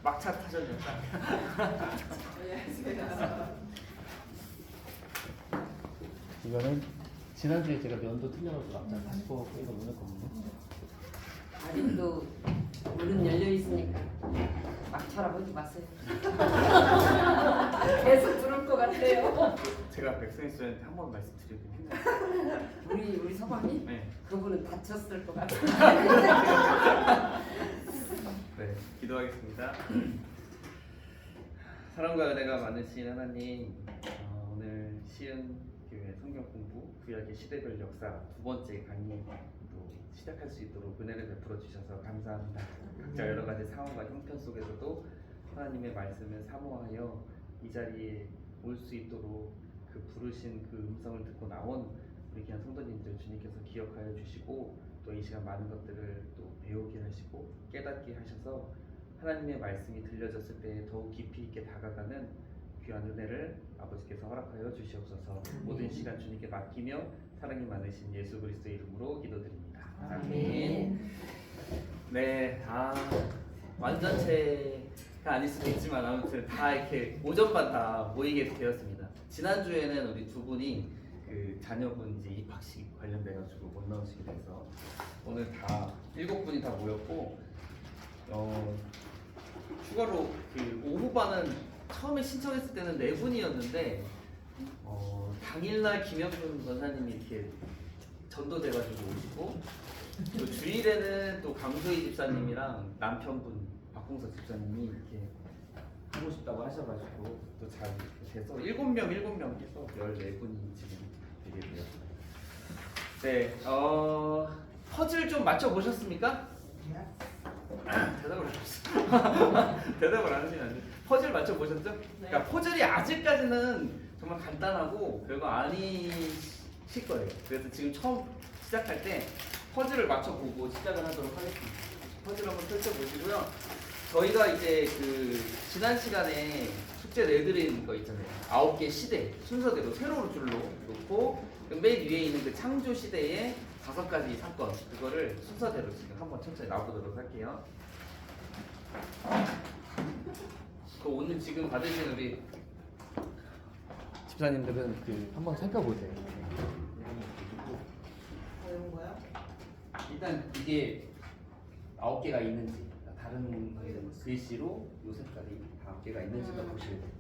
막차 타셨죠? 이거는 지난주에 제가 면도 틀려가지고 막차 다시 뽑아서 이거 넣었거든요. 아직도 문은 열려 있으니까 막차라고 하지 마세요. 계속 들을 것 같아요. 제가 백승희 쌤한테 한 번 말씀드리긴 했는데 우리 서방이 네. 그분은 다쳤을 것 같아요. 네, 기도하겠습니다. 사랑과 은혜가 많으신 하나님, 오늘 시은 교회 성경 공부 구약의 시대별 역사 두 번째 강의 또 시작할 수 있도록 은혜를 베풀어 주셔서 감사합니다. 각자 여러 가지 상황과 형편 속에서도 하나님의 말씀을 사모하여 이 자리에 올 수 있도록 그 부르신 그 음성을 듣고 나온 우리 귀한 성도님들 주님께서 기억하여 주시고 또 이 시간 많은 것들을 또 배우게 하시고 깨닫게 하셔서 하나님의 말씀이 들려졌을 때 더욱 깊이 있게 다가가는 귀한 은혜를 아버지께서 허락하여 주시옵소서. 모든 시간 주님께 맡기며 사랑이 많으신 예수 그리스도의 이름으로 기도드립니다. 아멘. 네, 완전체가 아닐 수도 있지만 아무튼 다 이렇게 오전반 다 모이게 되었습니다. 지난주에는 우리 두 분이 그 자녀분 이제 입학식 관련돼가지고 못 나오시게 돼서 오늘 다 7분이 다 모였고 추가로 그 오후반은 처음에 신청했을 때는 4분이었는데 당일날 김영준 권사님이 이렇게 전도돼가지고 오시고 또 주일에는 또 강소희 집사님이랑 남편분 박홍석 집사님이 이렇게 하고 싶다고 하셔가지고 또 잘 돼서 7명 해서 14분이 지금 되게 되었어요. 네, 퍼즐 좀 맞춰보셨습니까? 대답을 안 하셨어요. 대답을 안 하시면 안 돼요. 퍼즐 맞춰보셨죠? 네. 그러니까 퍼즐이 아직까지는 정말 간단하고 별거 아니실 거예요. 그래서 지금 처음 시작할 때 퍼즐을 맞춰보고 시작을 하도록 하겠습니다. 퍼즐 한번 펼쳐보시고요. 저희가 이제 그 지난 시간에 숙제 내드린 거 있잖아요. 9개 시대 순서대로 세로로 줄로 놓고 맨 위에 있는 그 창조 시대의 5가지 사건, 그거를 순서대로 지금 한번 천천히 나와보도록 할게요. 그 오늘 지금 받으신 우리 집사님들은 그 한번 살펴보세요. 어려운 거야? 일단 이게 9개가 있는지 다른 글씨로 요 색깔이 9개가 있는지도 보시면 돼요.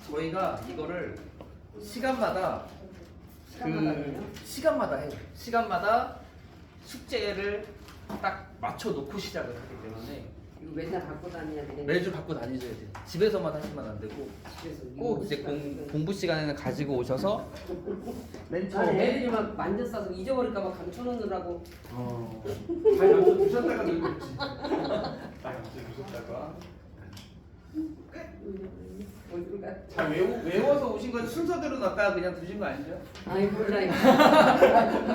저희가 이거를 시간마다 시간마다 해요. 시간마다 숙제를 딱 맞춰 놓고 시작을 하기 때문에 이거 맨날 갖고 다녀야 되겠네. 매주 갖고 다니셔야 돼요. 집에서만 하시면 안 되고 집에서 꼭 이제 공부 시간에는 가지고 오셔서 맨 애들이 막 만져 싸서 잊어버릴까 봐 감춰놓느라고. 잘 감춰 두셨다가 놀고 있지. 잘 감춰 두셨다가 어디로 가? 잘 외워서 오신 건 순서대로 놨다가 그냥 두신 거 아니죠? 아이 몰라.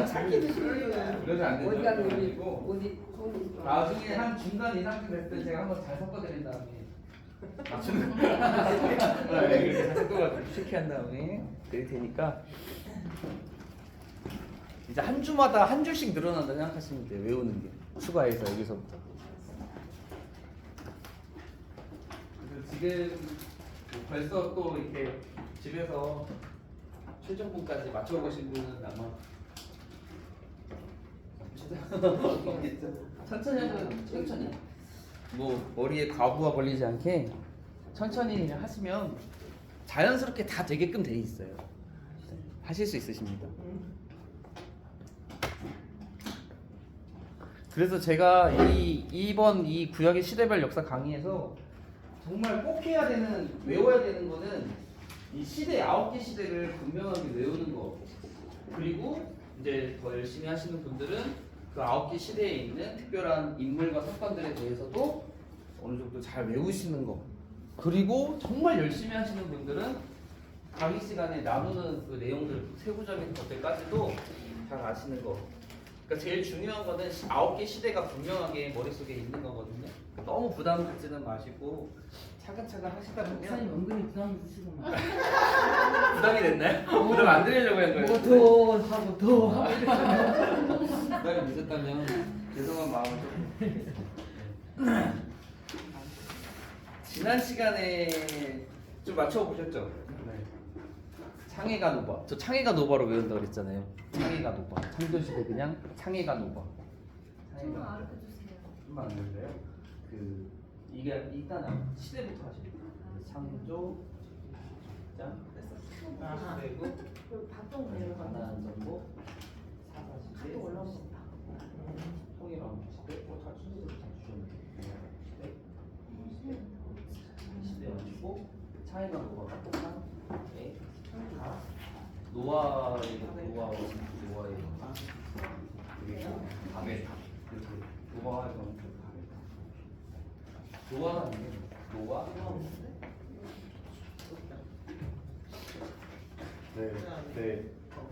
찾기도 싫어요. 그러면 안 되죠. 어디 가는 거지? 아니고 어디 손이. 나중에 한 중간 이상 됐을 때 제가 한번 잘 섞어드린 다음에 맞추는 거. 이렇게 잘 섞어가지고 쉽게 한 다음에 그렇게 되니까 이제 한 주마다 한 줄씩 늘어난다 생각하시면 돼요. 외우는 게 추가해서 여기서부터. 그래서 지금 벌써 또 이렇게 집에서 최종분까지 맞춰보신 분은 아마 천천히 하시면 천천히 뭐 머리에 과부하 걸리지 않게 천천히 그냥 하시면 자연스럽게 다 되게끔 돼 있어요. 하실 수 있으십니다. 그래서 제가 이번 이 구약의 시대별 역사 강의에서 정말 꼭 해야 되는, 외워야 되는 거는 이 시대 9개 시대를 분명하게 외우는 거. 그리고 이제 더 열심히 하시는 분들은 그 9개 시대에 있는 특별한 인물과 사건들에 대해서도 어느 정도 잘 외우시는 거. 그리고 정말 열심히 하시는 분들은 강의 시간에 나누는 그 내용들, 세부적인 것들까지도 잘 아시는 거. 그러니까 제일 중요한 거는 9개 시대가 분명하게 머릿속에 있는 거거든요. 너무 부담 갖지는 마시고 차근차근 하시다 목사님 보면 은근히 부담 주시구만. 부담이 됐나요? 부담 안 드리려고 한 거예요. 더 하고 더 하고. 부담이 늦었다면 죄송한 마음을 좀. 지난 시간에 좀 맞춰보셨죠? 네. 창해가 노바. 저 창해가 노바로 외운다고 그랬잖아요. 창해가 노바. 창조시대 그냥 창해가 노바. 좀만 알려주세요. 좀만 안 되세요? 그 이게 일단 시대부터 하시면 창조, 장, 아하. 그리고 그 밥좀 내려가. 가나안 정복, 사사시대, 밥도 올라오겠다. 통일왕 시대, 다 순서대로 다 주셨는데 시대 맞추고 차이가 노바가 똑같 네. 다 노아의 노아의 그리고 바벨 이렇게 노아의 바벨 노아는 아니에요. 노아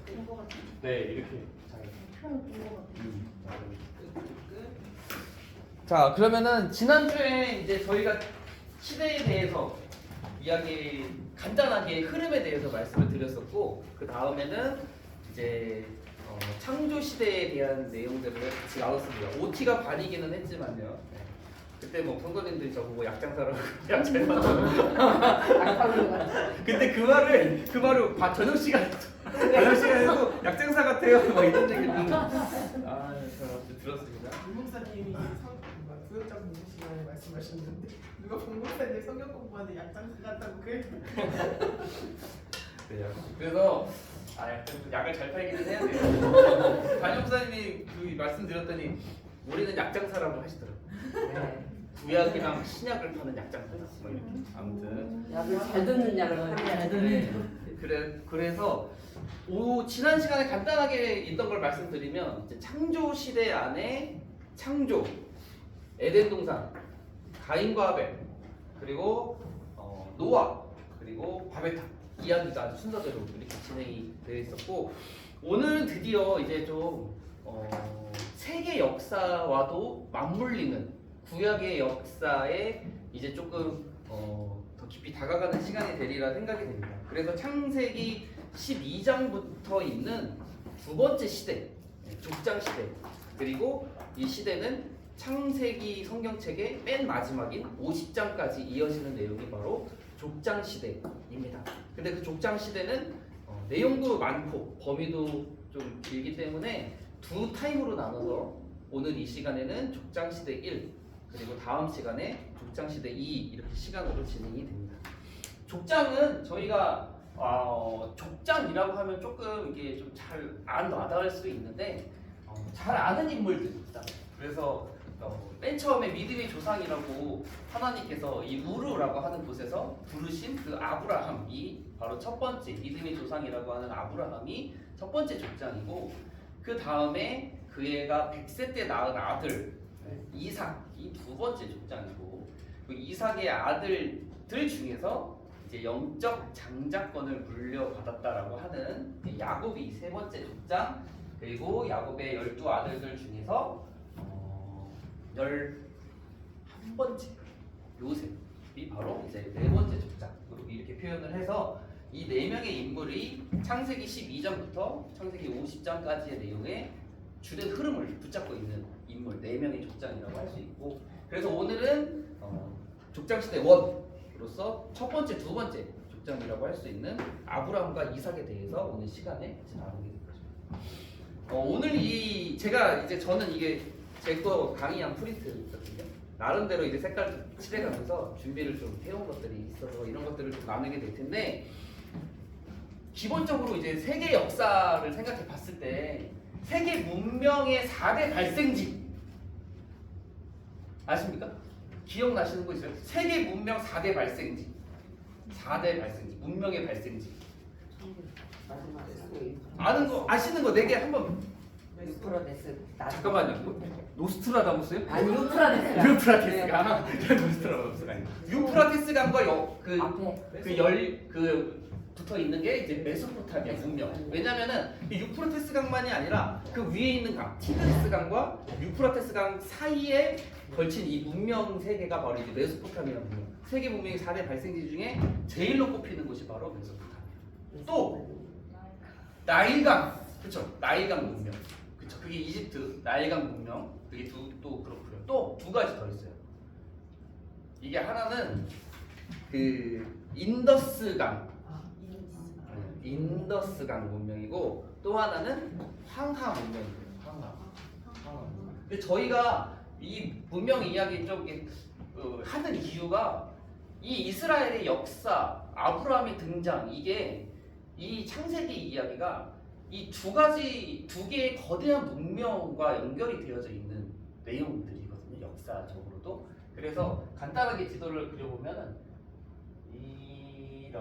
된거 같아. 네 이렇게 잘. 된거 같아. 자 그러면은 지난주에 이제 저희가 시대에 대해서 이야기 간단하게 흐름에 대해서 말씀을 드렸었고 그 다음에는 이제 창조 시대에 대한 내용들을 같이 나눴습니다. OT가 반이기는 했지만요. 네. 그때 뭐 성도님들이 저보고 약장사라고 약장사. 근데 그 말을 저녁 시간에도 약장사 같아요. 막 이런 얘기를 저 들었습니다. 목사님이 구역장 공부 시간에 말씀하셨는데 누가 목사님 성경 공부하는데 약장 같다고 그래? 그래요. 그래서 약을 잘 팔기는 해야 돼요. 담임사님이 그 말씀드렸더니 우리는 약장사라고 하시더라고요. 구약이랑 신약을 파는 약장사. 뭐 이렇게. 아무튼 약을 잘 듣는 약을 잘 듣는. 그래서 지난 시간에 간단하게 있던 걸 말씀드리면 이제 창조 시대 안에 창조, 에덴 동산, 가인과 아벨, 그리고 노아, 그리고 바벨탑 이야기가 순서대로 이렇게 진행이 되어 있었고 오늘은 드디어 이제 좀 세계 역사와도 맞물리는 구약의 역사에 이제 조금 더 깊이 다가가는 시간이 되리라 생각이 됩니다. 그래서 창세기 12장부터 있는 두 번째 시대, 족장 시대, 그리고 이 시대는 창세기 성경책의 맨 마지막인 50장까지 이어지는 내용이 바로 족장 시대입니다. 근데 그 족장 시대는 내용도 많고 범위도 좀 길기 때문에 두 타임으로 나눠서 오늘 이 시간에는 족장 시대 1 그리고 다음 시간에 족장 시대 2 이렇게 시간으로 진행이 됩니다. 족장은 저희가 족장이라고 하면 조금 이게 좀 잘 안 와닿을 수 있는데 잘 아는 인물들입니다. 그래서 맨 처음에 믿음의 조상이라고 하나님께서 이 우르라고 하는 곳에서 부르신 그 아브라함이 바로 첫 번째 믿음의 조상이라고 하는 아브라함이 첫 번째 족장이고 그 다음에 그 애가 100세 때 낳은 아들 이삭이 두 번째 족장이고 그 이삭의 아들들 중에서 이제 영적 장자권을 물려받았다라고 하는 야곱이 세 번째 족장 그리고 야곱의 12아들들 중에서 11번째 요셉이 바로 이제 네 번째 족장으로 이렇게 표현을 해서 이 네 명의 인물이 창세기 12장부터 창세기 50장까지의 내용에 주된 흐름을 붙잡고 있는 인물 네 명의 족장이라고 할 수 있고 그래서 오늘은 족장 시대 1으로서 첫 번째, 두 번째 족장이라고 할 수 있는 아브라함과 이삭에 대해서 오늘 시간에 나누게 될 것입니다. 오늘 저는 이게 제 거 강의한 프린트거든요. 나름대로 이제 색깔 칠해가면서 준비를 좀 해온 것들이 있어서 이런 것들을 좀 나누게 될 텐데 기본적으로 이제 세계 역사를 생각해 봤을 때 세계 문명의 4대 발생지 아십니까? 기억나시는 거 있어요? 세계 문명 4대 발생지 문명의 발생지 아는 거 아시는 거 4개 한번 유프라데스. 잠깐만요. 노스트라다무스요? 아니 유프라데스. 유프라테스가 노스트라다무스가 아니고 유프라테스 강과 앞에. 그 붙어 있는 게 이제 메소포타미아 문명. 왜냐면은 이 유프라테스 강만이 아니라 그 위에 있는 강, 티그리스 강과 유프라테스 강 사이에 걸친 이 문명 세 개가 바로 이제 메소포타미아 문명. 세계 문명의 4대 발생지 중에 제일로 꼽히는 곳이 바로 메소포타미아. 또 나일강, 그렇죠? 나일강 문명, 그렇죠? 그게 이집트 나일강 문명. 그게 또 그렇고요. 또 두 가지 더 있어요. 이게 하나는 그 인더스강. 인더스강 문명이고 또 하나는 황하 문명이에요. 황하. 근데 저희가 이 문명 이야기 좀 이렇게 하는 이유가 이 이스라엘의 역사, 아브라함의 등장 이게 이 창세기 이야기가 이 두 개의 거대한 문명과 연결이 되어져 있는 내용들이거든요. 역사적으로도. 그래서 간단하게 지도를 그려보면은 이렇게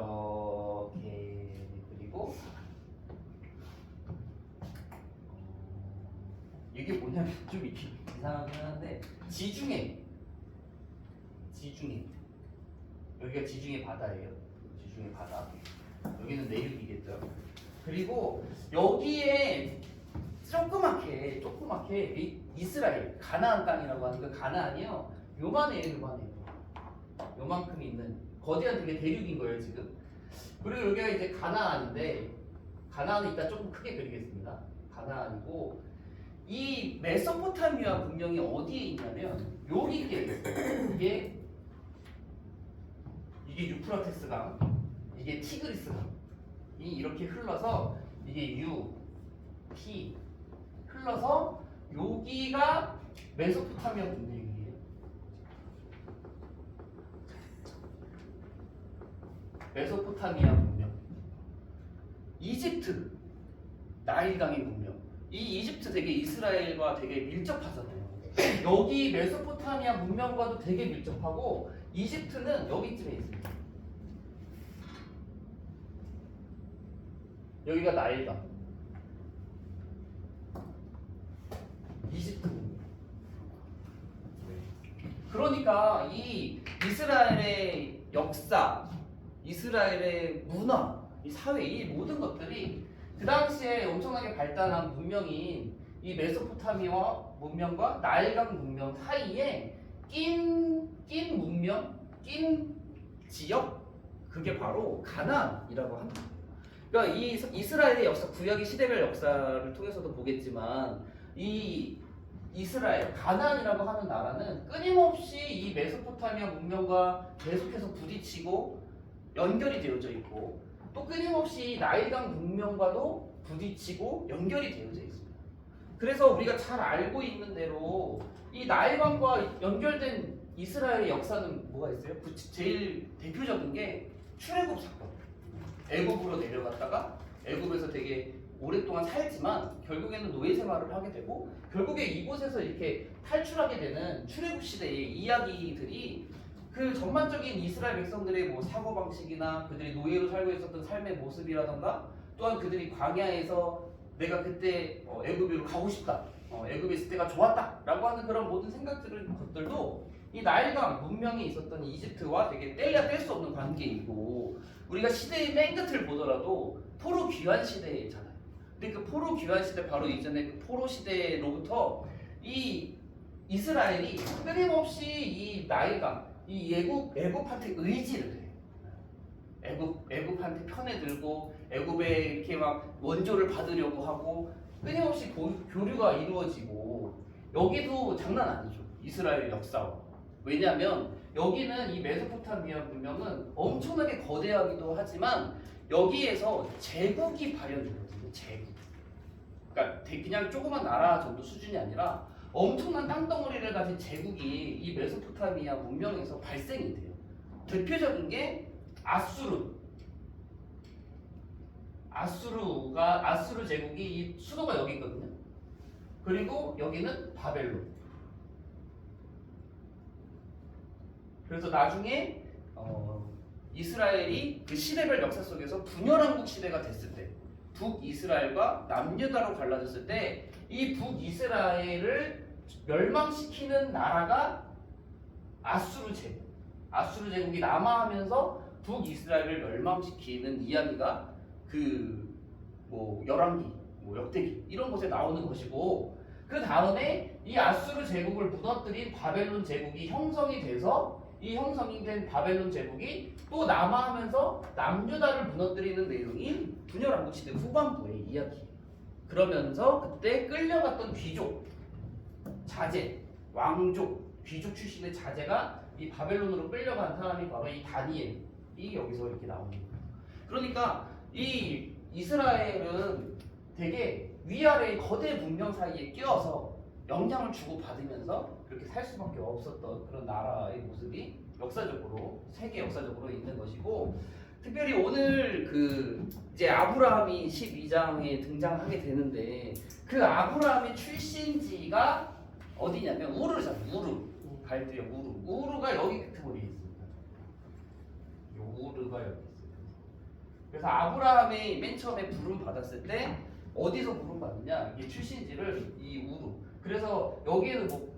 그리고 이게 뭐냐면 좀 이렇게 이상하긴 하는데 지중해 여기가 지중해 바다예요. 지중해 바다. 여기는 내륙이겠죠. 그리고 여기에 조그맣게 이 이스라엘 가나안 땅이라고 하는 그 가나안이요. 요만해요. 요만큼 있는 거대한 되게 대륙인 거예요 지금. 그리고 여기가 이제 가나안인데 가나안은 이따 조금 크게 그리겠습니다. 가나안이고 이 메소포타미아 문명이 어디에 있냐면 여기에 있어요. 이게 유프라테스 강, 이게 티그리스 강이 이렇게 흘러서 이게 유, 티 흘러서 여기가 메소포타미아 문명이에요. 메소포타미아 문명, 이집트 나일강의 문명. 이 이집트 되게 이스라엘과 되게 밀접하잖아요. 여기 메소포타미아 문명과도 되게 밀접하고 이집트는 여기쯤에 있습니다. 여기가 나일강, 이집트 문명. 그러니까 이 이스라엘의 역사, 이스라엘의 문화, 이 사회, 이 모든 것들이 그 당시에 엄청나게 발달한 문명인 이 메소포타미아 문명과 나일강 문명 사이에 낀 문명, 낀 지역, 그게 바로 가나안이라고 합니다. 그러니까 이 이스라엘의 역사, 구약의 시대별 역사를 통해서도 보겠지만 이 이스라엘, 가나안이라고 하는 나라는 끊임없이 이 메소포타미아 문명과 계속해서 부딪히고 연결이 되어져 있고 또 끊임없이 나일강 문명과도 부딪히고 연결이 되어져 있습니다. 그래서 우리가 잘 알고 있는 대로 이 나일강과 연결된 이스라엘의 역사는 뭐가 있어요? 제일 대표적인 게 출애굽 사건. 애굽으로 내려갔다가 애굽에서 되게 오랫동안 살지만 결국에는 노예 생활을 하게 되고 결국에 이곳에서 이렇게 탈출하게 되는 출애굽 시대의 이야기들이 그 전반적인 이스라엘 백성들의 뭐 사고방식이나 그들이 노예로 살고 있었던 삶의 모습이라던가 또한 그들이 광야에서 내가 그때 애굽으로 가고 싶다, 애굽에 있을 때가 좋았다 라고 하는 그런 모든 것들도 이 나일강 문명이 있었던 이집트와 되게 뗄래야 뗄 수 없는 관계이고 우리가 시대의 맨 끝을 보더라도 포로 귀환 시대잖아요. 근데 그 포로 귀환 시대 바로 이전에 그 포로 시대로부터 이 이스라엘이 끊임없이 이 나일강 이 애굽한테 의지를 해. 애굽한테 편에 들고 애굽에 이렇게 막 원조를 받으려고 하고 끊임없이 교류가 이루어지고 여기도 장난 아니죠. 이스라엘 역사와. 왜냐하면 여기는 이 메소포타미아 문명은 엄청나게 거대하기도 하지만 여기에서 제국이 발현되거든요. 제국. 그러니까 그냥 조그만 나라 정도 수준이 아니라 엄청난 땅덩어리를 가진 제국이 이 메소포타미아 문명에서 발생이 돼요. 대표적인 게 아수르. 아수르 제국이 이 수도가 여기 있거든요. 그리고 여기는 바벨론. 그래서 나중에 이스라엘이 그 시대별 역사 속에서 분열왕국 시대가 됐을 때 북이스라엘과 남유다로 갈라졌을 때 이 북이스라엘을 멸망시키는 나라가 아수르 제국. 아수르 제국이 남하하면서 북이스라엘을 멸망시키는 이야기가 그 뭐 열왕기, 뭐 역대기 이런 곳에 나오는 것이고 그 다음에 이 아수르 제국을 무너뜨린 바벨론 제국이 형성이 돼서 이 형성이 된 바벨론 제국이 또 남하하면서 남유다를 무너뜨리는 내용이 분열왕국 시대 후반부의 이야기예요. 그러면서 그때 끌려갔던 귀족, 자제, 왕족, 귀족 출신의 자제가 이 바벨론으로 끌려간 사람이 바로 이 다니엘이 여기서 이렇게 나옵니다. 그러니까 이 이스라엘은 되게 위아래의 거대 문명 사이에 끼어서 영향을 주고 받으면서 그렇게 살 수밖에 없었던 그런 나라의 모습이 역사적으로 세계 역사적으로 있는 것이고 특별히 오늘 그 이제 아브라함이 12장에 등장하게 되는데 그 아브라함의 출신지가 어디냐면 우르잖아요. 우르. 갈대의 우르. 우르가 여기 끝머리에 있습니다. 요 우르가 여기 있어요. 그래서 아브라함이 맨 처음에 부름 받았을 때 어디서 부름 받느냐? 이게 출신지를 이 우르. 그래서 여기에는 뭐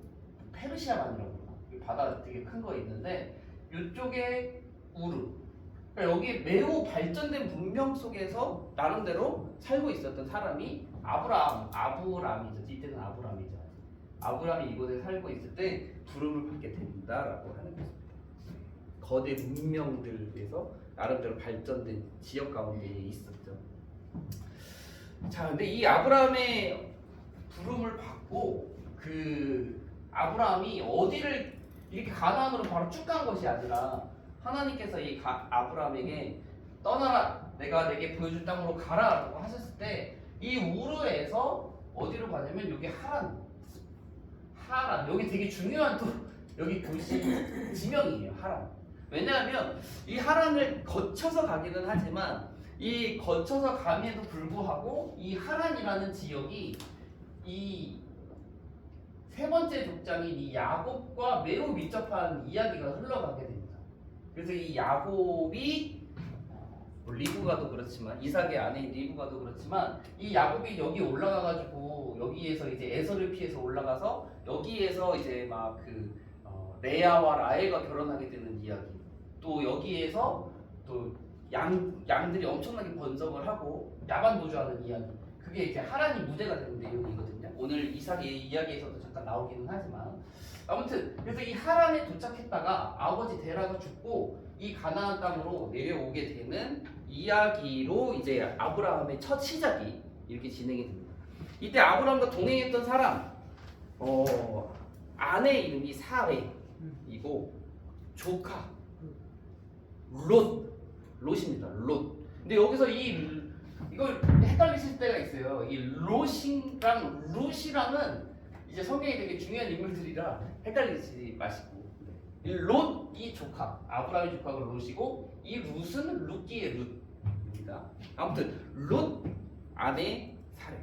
페르시아만이라고 그러나 바다 되게 큰 거 있는데 이쪽에 우르. 그러니까 여기 매우 발전된 문명 속에서 나름대로 살고 있었던 사람이 아브라함이죠. 이때는 아브라함이죠. 아브라함이 이곳에 살고 있을 때 부름을 받게 된다라고 하는 것입니다. 거대 문명들에서 나름대로 발전된 지역 가운데 있었죠. 자, 근데 이 아브라함의 부름을 받고 그 아브라함이 어디를 이렇게 가나안으로 바로 쭉 간 것이 아니라 하나님께서 이 아브라함에게 떠나라, 내가 내게 보여줄 땅으로 가라라고 하셨을 때 이 우르에서 어디로 가냐면 여기 하란 여기 되게 중요한 또 여기 도시 지명이에요. 하란. 왜냐하면 이 하란을 거쳐서 가기는 하지만 이 거쳐서 감에도 불구하고 이 하란이라는 지역이 이 세 번째 족장인 이 야곱과 매우 밀접한 이야기가 흘러가게 됩니다. 그래서 이 야곱이 리브가도 그렇지만 이삭의 아내인 리브가도 그렇지만 이 야곱이 여기 올라가가지고 여기에서 이제 에서를 피해서 올라가서 여기에서 이제 막 그 레아와 라헬과 결혼하게 되는 이야기. 또 여기에서 또 양들이 엄청나게 번성을 하고 야반 도주하는 이야기. 그게 이제 하란이 무대가 되는 내용이거든요. 오늘 이삭의 이야기에서도 잠깐 나오기는 하지만 아무튼 그래서 이 하란에 도착했다가 아버지 데라가 죽고 이 가나안 땅으로 내려오게 되는 이야기로 이제 아브라함의 첫 시작이 이렇게 진행이 됩니다. 이때 아브라함과 동행했던 사람 아내 이름이 사레이고 조카 롯입니다. 롯. 근데 여기서 이걸 헷갈리실 때가 있어요. 이 롯이랑 룻이랑은 이제 성경이 되게 중요한 인물들이라 헷갈리지 마시고 이 롯이 조카, 아브라함의 조카가 롯이고 이 룻은 룻기의 룻입니다. 아무튼 롯 아내 사레.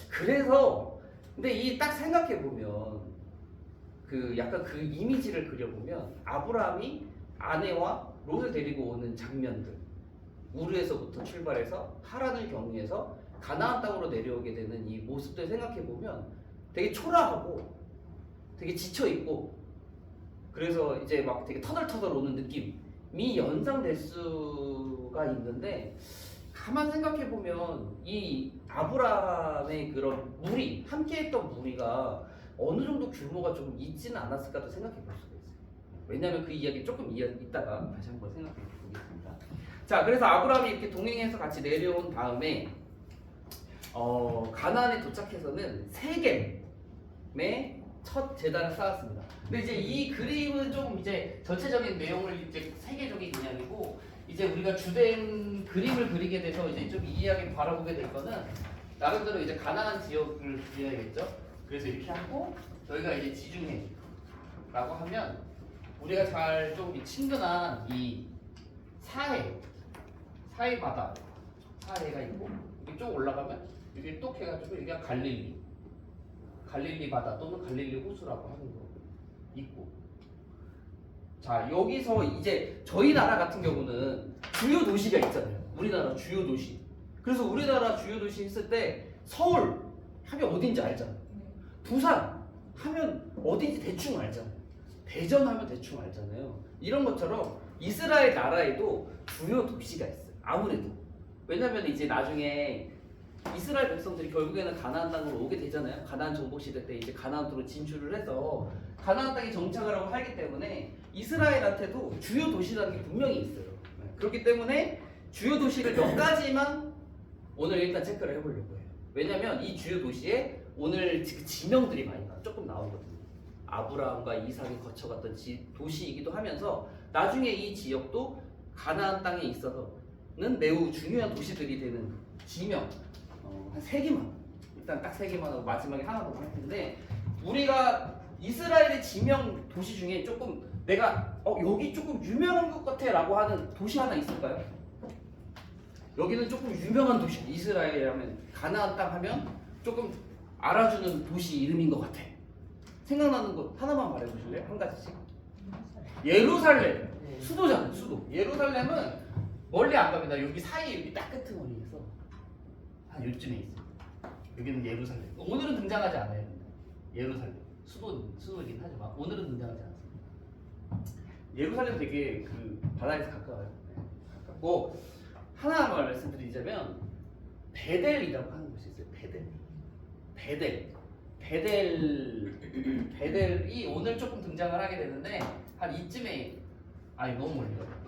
그래서 근데 이 딱 생각해 보면 그 약간 그 이미지를 그려보면 아브라함이 아내와 롯을 데리고 오는 장면들, 우르에서부터 출발해서 하란을 경유해서 가나안 땅으로 내려오게 되는 이 모습들 생각해 보면 되게 초라하고 되게 지쳐 있고 그래서 이제 막 되게 터덜터덜 오는 느낌이 연상될 수가 있는데 가만 생각해 보면 이 아브라함의 그런 무리 함께했던 무리가 어느 정도 규모가 좀 있지는 않았을까도 생각해 볼 수가 있어요. 왜냐하면 그 이야기 조금 이따가 다시 한번 생각해 보겠습니다. 자, 그래서 아브라함이 이렇게 동행해서 같이 내려온 다음에 가나안에 도착해서는 세겜의 첫 제단을 쌓았습니다. 근데 이제 이 그림은 좀 이제 전체적인 내용을 이제 세계적인 개념이고 이제 우리가 주된 그림을 그리게 돼서 이제 좀 이 이야기를 바라보게 될 거는 나름대로 이제 가나안 지역을 그려야겠죠. 그래서 이렇게 하고 저희가 이제 지중해라고 하면 우리가 잘 좀 친근한 이 사해 바다 사해가 있고 여기 쭉 올라가면 여기 똑 해가지고 여기가 갈릴리 바다 또는 갈릴리 호수라고 하는 거 있고 자 여기서 이제 저희 나라 같은 경우는 주요 도시가 있잖아요. 우리나라 주요 도시. 그래서 우리나라 주요 도시 했을 때 서울 하면 어딘지 알잖아요. 부산 하면 어딘지 대충 알잖아요. 대전 하면 대충 알잖아요. 이런 것처럼 이스라엘 나라에도 주요 도시가 있어요. 아무래도 왜냐면 이제 나중에 이스라엘 백성들이 결국에는 가나안 땅으로 오게 되잖아요. 가나안 정복 시대 때 이제 가나안으로 진출을 해서 가나안 땅에 정착을 하고 살기 때문에 이스라엘한테도 주요 도시라는 게 분명히 있어요. 그렇기 때문에 주요 도시를 몇 가지만 오늘 일단 체크를 해보려고 해요. 왜냐면 이 주요 도시에 오늘 지명들이 많이 조금 나오거든요. 아브라함과 이삭이 거쳐갔던 도시이기도 하면서 나중에 이 지역도 가나안 땅에 있어서는 매우 중요한 도시들이 되는 지명 한 3개만 일단 딱 3개만 하고 마지막에 하나 더 할 텐데 우리가 이스라엘의 지명 도시 중에 조금 내가 여기 조금 유명한 것 같아 라고 하는 도시 하나 있을까요? 여기는 조금 유명한 도시 이스라엘 하면 가나안 땅 하면 조금 알아주는 도시 이름인 것 같아 생각나는 곳 하나만 말해보실래요? 한 가지씩 예루살렘 수도잖아요 수도 예루살렘은 멀리 안 갑니다 여기 사이에 여기 딱 끝머리에서 한 요쯤에 있어요 여기는 예루살렘 오늘은 등장하지 않아요 예루살렘 수도이긴 하지만 오늘은 등장하지 않습니다 예루살렘 되게 그 바다에서 가까워요 가깝고 하나만 말씀드리자면 베델이라고 하는 곳이 있어요 베델이 오늘 조금 등장을 하게 되는데 한 이쯤에 너무 멀리 가요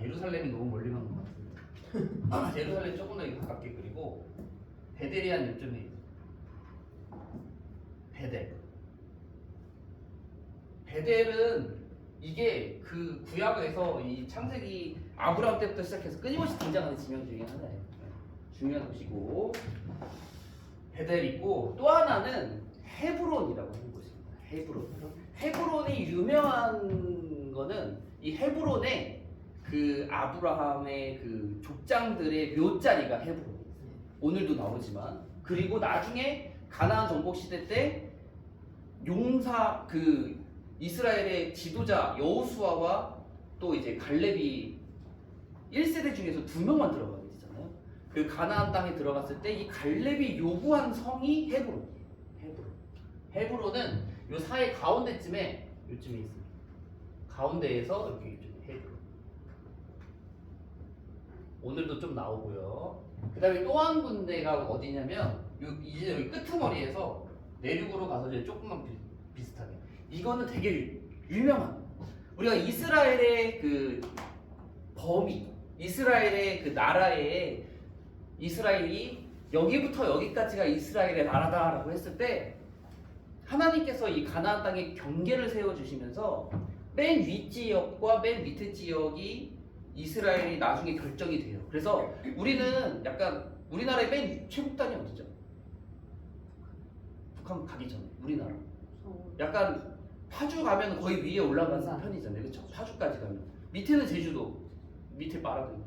예루살렘이 너무 멀리 가는 것 같은데 예루살렘 조금 더 가깝게 그리고 베델이 한 이쯤에 있어요 베델은 이게 그 구약에서 이 창세기 아브라함 때부터 시작해서 끊임없이 등장하는 지명 중에 하나예요 중요한 곳이고 베델 있고 또 하나는 헤브론이라고 하는 곳입니다 헤브론이 유명한 거는 이 헤브론에 그 아브라함의 그 족장들의 묘자리가 헤브론이에요 오늘도 나오지만 그리고 나중에 가나안 정복 시대 때 용사 그 이스라엘의 지도자 여호수아와 또 이제 갈렙이 1세대 중에서 2명만 들어가게 되잖아요. 그 가나안 땅에 들어갔을 때 이 갈렙이 요구한 성이 헤브론이에요. 헤브론은 요 사이 가운데쯤에 요쯤에 있습니다. 가운데에서 이렇게 요즘에 헤브론. 오늘도 좀 나오고요. 그다음에 또 한 군데가 어디냐면 이제 여기 끄트머리에서 내륙으로 가서 이제 조금만 비슷하게. 이거는 되게 유명한. 우리가 이스라엘의 그 범위, 이스라엘의 그 나라에 이스라엘이 여기부터 여기까지가 이스라엘의 나라다라고 했을 때 하나님께서 이 가나안 땅에 경계를 세워주시면서 맨 윗지역과 맨 밑에 지역이 이스라엘이 나중에 결정이 돼요. 그래서 우리는 약간 우리나라의 맨 최북단이 어디죠? 북한 가기 전에 우리나라 약간 파주 가면 거의 위에 올라가는 편이잖아요. 그렇죠? 파주까지 가면 밑에는 제주도 밑에 말아도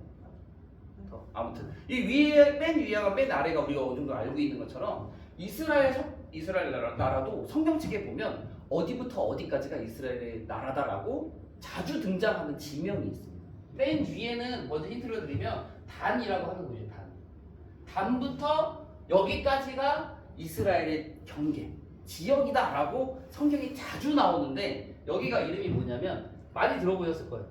아무튼 이 위에 맨 위에가 맨 아래가 우리가 어느 정도 알고 있는 것처럼 이스라엘 나라도 성경책에 보면 어디부터 어디까지가 이스라엘의 나라다라고 자주 등장하는 지명이 있습니다. 맨 위에는 먼저 힌트를 드리면 단이라고 하는 곳이에요. 단부터 여기까지가 이스라엘의 경계 지역이다라고 성경이 자주 나오는데 여기가 이름이 뭐냐면 많이 들어보셨을 거예요.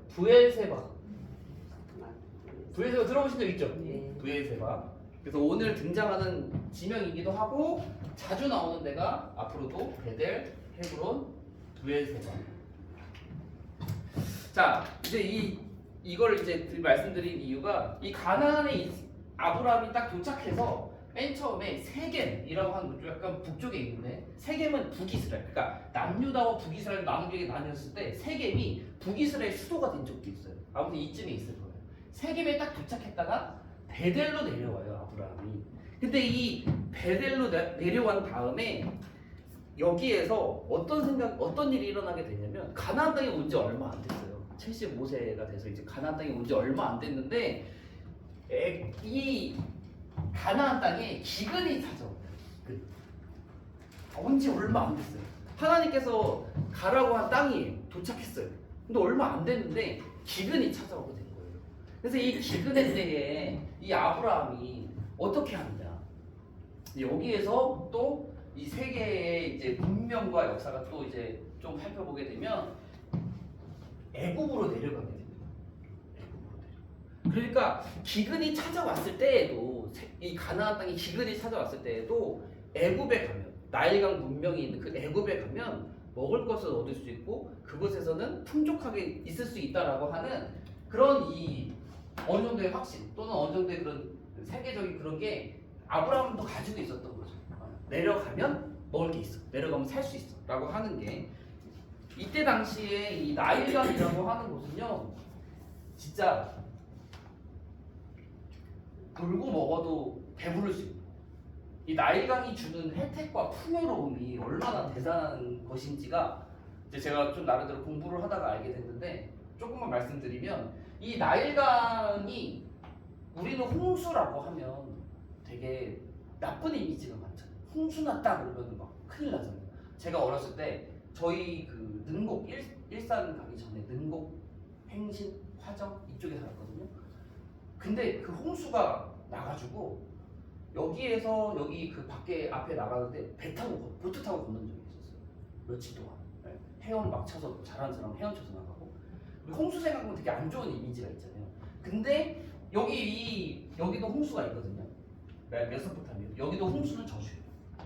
브엘세바 들어보신 적 있죠? 네. 브엘세바. 그래서 오늘 등장하는 지명이기도 하고 자주 나오는 데가 앞으로도 베델, 헤브론, 브엘세바. 자, 이제 이걸 이제 말씀드린 이유가 이 가나안에 아브라함이 딱 도착해서 맨 처음에 세겜이라고 하는 곳 약간 북쪽에 있는데 세겜은 북이스라엘 그러니까 남유다와 북이스라엘 나누게 나뉘었을 때 세겜이 북이스라엘 수도가 된 적도 있어요. 아무튼 이쯤에 있을 거예요. 세겜에 딱 도착했다가 베델로 내려와요 아브라함이. 근데 이 베델로 내려간 다음에 여기에서 어떤 일이 일어나게 되냐면 가나안 땅에 온 지 얼마 안 됐어요. 75세가 돼서 이제 가나안 땅에 온 지 얼마 안 됐는데 이 가나안 땅에 기근이 찾아옵니다. 온 지 얼마 안 됐어요. 하나님께서 가라고 한 땅이 도착했어요. 근데 얼마 안 됐는데 기근이 찾아오게 된 거예요. 그래서 이 기근의 때에 이 아브라함이 어떻게 하느냐. 여기에서 또 이 세계의 이제 문명과 역사가 또 이제 좀 살펴보게 되면 애굽으로 내려가게 됩니다. 애굽으로 내려. 그러니까 기근이 찾아왔을 때에도 이 가나안 땅에 기근이 찾아왔을 때에도 애굽에 가면 나일강 문명이 있는 그 애굽에 가면 먹을 것을 얻을 수 있고 그곳에서는 풍족하게 있을 수 있다라고 하는 그런 이 어느 정도의 확신 또는 어느 정도의 그런 세계적인 그런 게 아브라함도 가지고 있었던 거죠. 내려가면 먹을 게 있어. 내려가면 살 수 있어. 라고 하는 게 이때 당시에 이 나일강이라고 하는 곳은요. 진짜 놀고 먹어도 배부를 수 있는 이 나일강이 주는 혜택과 풍요로움이 얼마나 대단한 것인지가 이제 제가 좀 나름대로 공부를 하다가 알게 됐는데 조금만 말씀드리면 이 나일강이 우리는 홍수라고 하면 되게 나쁜 이미지가 많잖아요. 홍수 났다 그러면 막 큰일 나잖아요. 제가 어렸을 때 저희 그 능곡 일산 가기 전에 능곡, 행신, 화정 이쪽에 살았거든요. 근데 그 홍수가 나가지고 여기에서 여기 그 밖에 앞에 나가는데 배 타고 보트 타고 걷는 적이 있었어요. 며칠 동안. 네. 헤엄 막 쳐서 잘하는 사람 헤엄쳐서 나가고. 홍수 생각하면 되게 안 좋은 이미지가 있잖아요. 근데 여기도 홍수가 있거든요. 메소포타미아 여기도 홍수는 저주예요.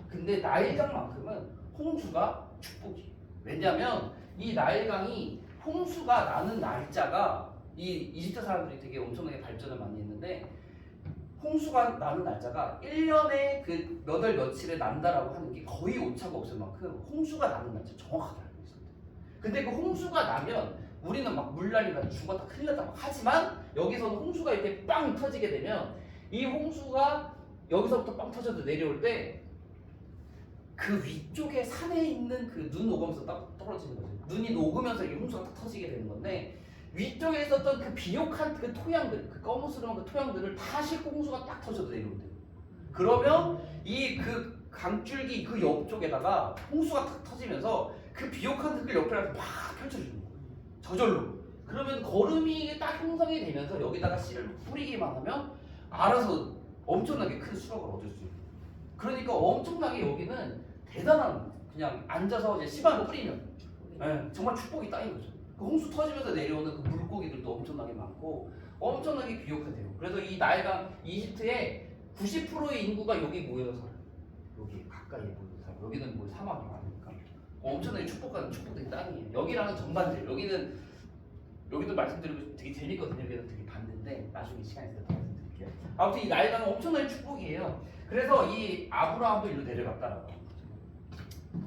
근데 나일강만큼은 홍수가 축복이에요. 왜냐하면 이 나일강이 홍수가 나는 날짜가 이 이집트 사람들이 되게 엄청나게 발전을 많이 했는데 홍수가 나는 날짜가 1년에 그 몇 월 며칠에 난다라고 하는 게 거의 오차가 없을 만큼 홍수가 나는 날짜 정확하게 알고 있었대요. 근데 그 홍수가 나면 우리는 막 물난리가 죽었다 큰일 났다 막 하지만 여기서는 홍수가 이렇게 빵 터지게 되면 이 홍수가 여기서부터 빵 터져도 내려올 때 그 위쪽에 산에 있는 그 눈 녹으면서 딱 떨어지는 거죠. 눈이 녹으면서 이게 홍수가 딱 터지게 되는 건데 위쪽에 있었던 그 비옥한 그 토양들, 그 거무스러운 그 토양들을 다 싣고 홍수가 딱 터져도 내려온대요. 그러면 이 그 강줄기 그 옆쪽에다가 홍수가 탁 터지면서 그 비옥한 흙을 옆에다 막 펼쳐주는 거예요. 저절로. 그러면 거름이 딱 형성이 되면서 여기다가 씨를 뿌리기만 하면 알아서 엄청나게 큰 수확을 얻을 수 있는. 그러니까 엄청나게 여기는 대단한 그냥 앉아서 이제 씨발로 뿌리면 정말 축복이 따인 거죠. 그 홍수 터지면서 내려오는 그 물고기들도 엄청나게 많고 엄청나게 비옥하대요. 그래서 이 나일강 이집트의 90%의 인구가 여기 모여서 살아요. 여기 가까이 모여서 살아요. 여기는 뭐 사막이 많으니까 엄청나게 축복하는 축복된 땅이에요. 여기랑은 정반대예요. 여기도 말씀드리고 되게 재밌거든요. 여기도 되게 봤는데 나중에 시간 있을 때 더 말씀드릴게요. 아무튼 이 나일강은 엄청나게 축복이에요. 그래서 이 아브라함도 일로 내려갔다라고 합니다.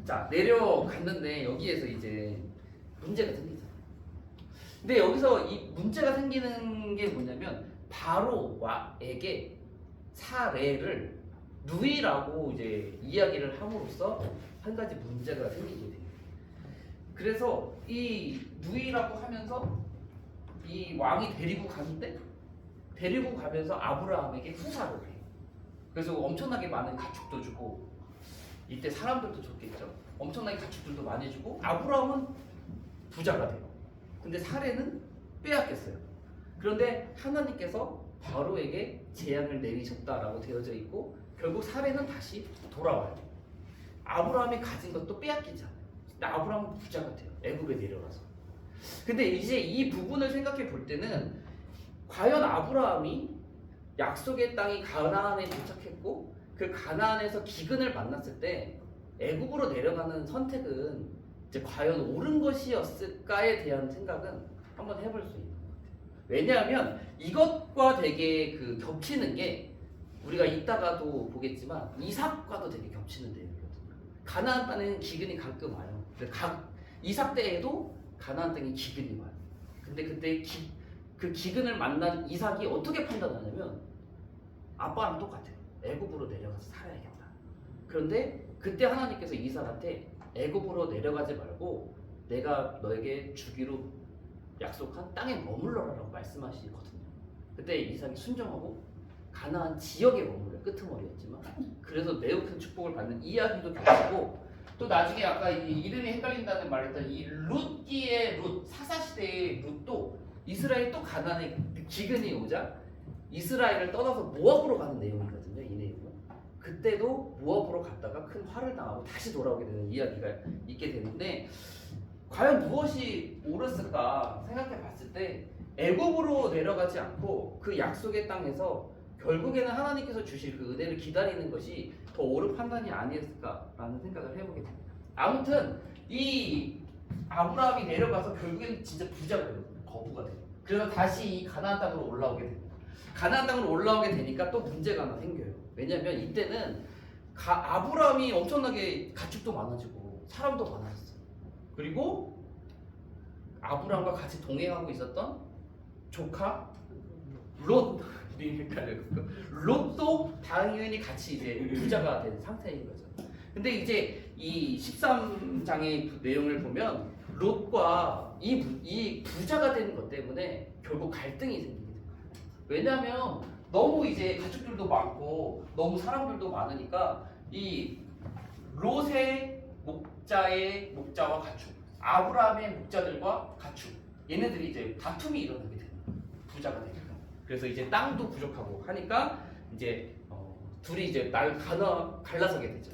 자 내려갔는데 여기에서 이제 문제가 생기잖아요. 근데 여기서 이 문제가 생기는 게 뭐냐면 바로에게 사례를 누이라고 이제 이야기를 함으로써 한 가지 문제가 생기게 돼요. 그래서 이 누이라고 하면서 이 왕이 데리고 가는데 데리고 가면서 아브라함에게 후사를 해요. 그래서 엄청나게 많은 가축도 주고 이때 사람들도 줬겠죠. 엄청나게 가축들도 많이 주고 아브라함은 부자가 돼요. 근데 사례는 빼앗겼어요. 그런데 하나님께서 바로에게 재앙을 내리셨다라고 되어져 있고 결국 사례는 다시 돌아와요. 아브라함이 가진 것도 빼앗기지 않아요. 근데 아브라함은 부자가 돼요. 애굽에 내려가서. 근데 이제 이 부분을 생각해 볼 때는 과연 아브라함이 약속의 땅이 가나안에 도착했고 그 가나안에서 기근을 만났을 때 애굽으로 내려가는 선택은 이제 과연 옳은 것이었을까에 대한 생각은 한번 해볼 수 있는 것 같아요. 왜냐하면 이것과 되게 그 겹치는 게 우리가 이따가도 보겠지만 이삭과도 되게 겹치는 내용이거든요. 가나안 땅에는 기근이 가끔 와요. 이삭 때에도 가나안 땅에 기근이 와요. 근데 그때 그 기근을 만난 이삭이 어떻게 판단하냐면 아빠랑 똑같아요. 애굽으로 내려가서 살아야겠다. 그런데 그때 하나님께서 이삭한테 애굽으로 내려가지 말고 내가 너에게 주기로 약속한 땅에 머물러라라고 말씀하시거든요. 그때 이삭이 순종하고 가나안 지역에 머물러요. 끄트머리였지만 그래서 매우 큰 축복을 받는 이야기도 겹치고 또 나중에 아까 이 이름이 헷갈린다는 말했던 이 룻기의 룻 사사시대의 룻도 이스라엘 또 가나안에 기근이 오자 이스라엘을 떠나서 모압으로 가는 내용이거든요. 이 내용은 그때도 모압으로 갔다가 큰 화를 당하고 다시 돌아오게 되는 이야기가 있게 되는데 과연 무엇이 옳았을까 생각해 봤을 때 애굽으로 내려가지 않고 그 약속의 땅에서 결국에는 하나님께서 주실 그 은혜를 기다리는 것이 더 옳은 판단이 아니었을까라는 생각을 해보게 됩니다. 아무튼 이 아브라함이 내려가서 결국에는 진짜 부자가 되거든요. 거부가 돼요. 그래서 다시 이 가나안 땅으로 올라오게 됩니다. 가나안 땅으로 올라오게 되니까 또 문제가 하나 생겨요. 왜냐하면 이때는 아브라함이 엄청나게 가축도 많아지고 사람도 많아졌어요. 그리고 아브라함과 같이 동행하고 있었던 조카 롯도 당연히 같이 이제 부자가 된 상태인 거죠. 근데 이제 이 13장의 내용을 보면 롯과 이 부자가 되는 것 때문에 결국 갈등이 생기게 돼요. 왜냐하면 너무 이제 가축들도 많고 너무 사람들도 많으니까 이 롯의 목자와 가축, 아브라함의 목자들과 가축, 얘네들이 이제 다툼이 일어나게 되는 거예요. 부자가 되니까. 그래서 이제 땅도 부족하고 하니까 이제 둘이 이제 갈라서게 되죠.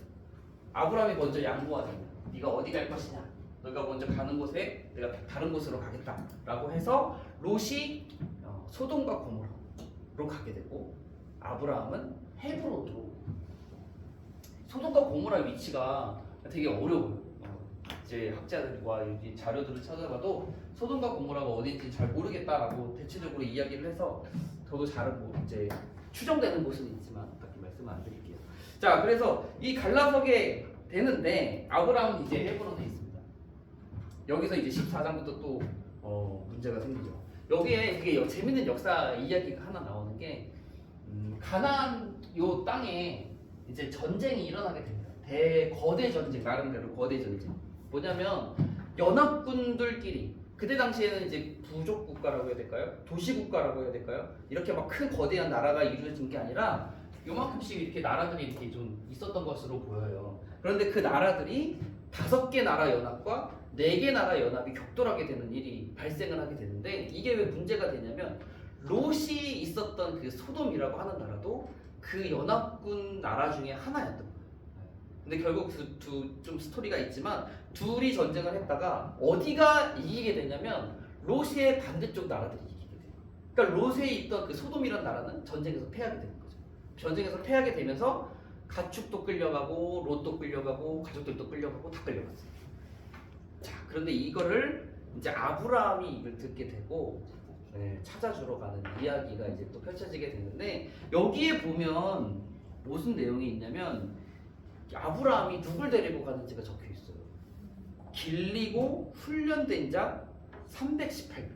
아브라함이 먼저 양보하잖아요. 네가 어디 갈 것이냐? 너가 먼저 가는 곳에 내가 다른 곳으로 가겠다라고 해서 롯이 소돔과 고모라로 가게 되고 아브라함은 헤브론으로. 소돔과 고모라의 위치가 되게 어려워요. 이제 학자들과 여기 자료들을 찾아봐도 소돔과 고모라가 어딘지 잘 모르겠다라고 대체적으로 이야기를 해서 저도 잘 이제 추정되는 곳은 있지만 딱히 말씀은 안 드릴게요. 자, 그래서 이 갈라서게 되는데 아브라함은 이제 헤브론에 있습니다. 여기서 이제 14장부터 또 문제가 생기죠. 여기에 되게 재밌는 역사 이야기가 하나 나오는 게 가나안 요 땅에 이제 전쟁이 일어나게 됩니다. 거대 전쟁, 나름대로 거대 전쟁. 뭐냐면 연합군들끼리 그때 당시에는 이제 부족 국가라고 해야 될까요? 도시 국가라고 해야 될까요? 이렇게 막 큰 거대한 나라가 이루어진 게 아니라 요만큼씩 이렇게 나라들이 이렇게 좀 있었던 것으로 보여요. 그런데 그 나라들이 5개 나라 연합과 4개 나라 연합이 격돌하게 되는 일이 발생을 하게 되는데 이게 왜 문제가 되냐면 롯이 있었던 그 소돔이라고 하는 나라도 그 연합군 나라 중에 하나였던 거예요. 근데 결국 좀 스토리가 있지만 둘이 전쟁을 했다가 어디가 이기게 되냐면 롯의 반대쪽 나라들이 이기게 돼요. 그러니까 롯에 있던 그 소돔이라는 나라는 전쟁에서 패하게 되는 거죠. 전쟁에서 패하게 되면서 가축도 끌려가고 롯도 끌려가고 가족들도 끌려가고 다 끌려갔어요. 자, 그런데 이거를 이제 아브라함이 이걸 듣게 되고 찾아주러 가는 이야기가 이제 또 펼쳐지게 되는데 여기에 보면 무슨 내용이 있냐면 아브라함이 누굴 데리고 가는지가 적혀 있어요. 길리고 훈련된 자 318명.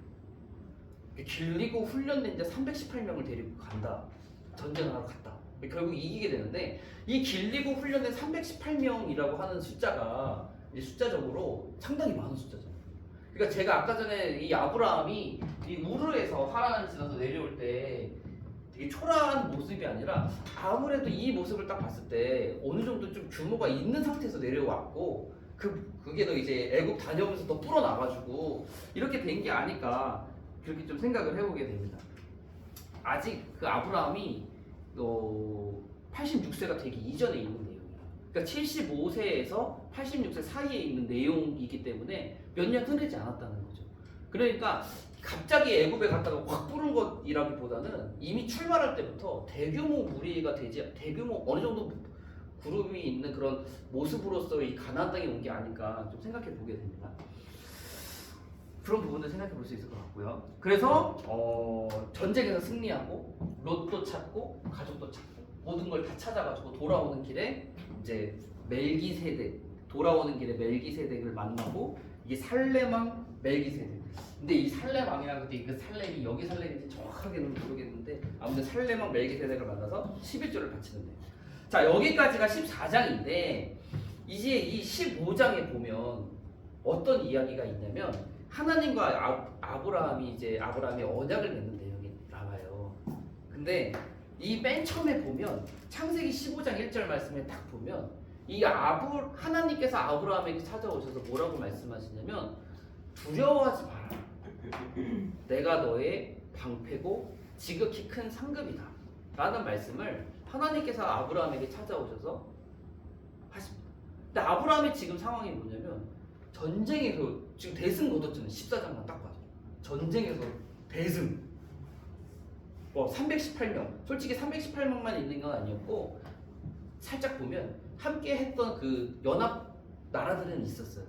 길리고 훈련된 자 318명을 데리고 간다. 전쟁을 하러 갔다. 결국 이기게 되는데 이 길리고 훈련된 318명이라고 하는 숫자가 숫자적으로 상당히 많은 숫자죠. 그러니까 제가 아까 전에 이 아브라함이 이 우르에서 하란을 지나서 내려올 때 되게 초라한 모습이 아니라 아무래도 이 모습을 딱 봤을 때 어느 정도 좀 규모가 있는 상태에서 내려왔고 그게 더 이제 애굽 다녀오면서 더 불어나가지고 이렇게 된 게 아닐까 그렇게 좀 생각을 해보게 됩니다. 아직 그 아브라함이 86세가 되기 이전에 있는 내용이에요. 그러니까 75세에서 86세 사이에 있는 내용이기 때문에 몇 년 흐르지 않았다는 거죠. 그러니까 갑자기 애굽에 갔다가 확 부른 것이라기보다는 이미 출발할 때부터 대규모 무리가 대규모 어느 정도 그룹이 있는 그런 모습으로서 이 가나안 땅에 온 게 아닐까 좀 생각해 보게 됩니다. 그런 부분도 생각해 볼 수 있을 것 같고요. 그래서 전쟁에서 승리하고 롯도 찾고 가족도 찾고 모든 걸 다 찾아가지고 돌아오는 길에 이제 돌아오는 길에 멜기세덱을 만나고 이게 살렘왕 멜기세덱. 근데 이 살렘왕이라는 것도 그 살렘이 여기 살렘인지 정확하게는 모르겠는데 아무튼 살렘왕 멜기세덱을 만나서 11조를 바치는데 자 여기까지가 14장인데 이제 이 15장에 보면 어떤 이야기가 있냐면 하나님과 아브라함이 언약을 맺는 내용이 나와요. 근데 이 맨 처음에 보면 창세기 15장 1절 말씀에 딱 보면 하나님께서 아브라함에게 찾아오셔서 뭐라고 말씀하시냐면 두려워하지 마라. 내가 너의 방패고 지극히 큰 상급이다. 라는 말씀을 하나님께서 아브라함에게 찾아오셔서 하십니다. 근데 아브라함의 지금 상황이 뭐냐면 전쟁에서 지금 대승 거뒀잖아요. 14장만 딱 봐도 전쟁에서 대승 318명 솔직히 318명만 있는 건 아니었고 살짝 보면 함께 했던 그 연합 나라들은 있었어요.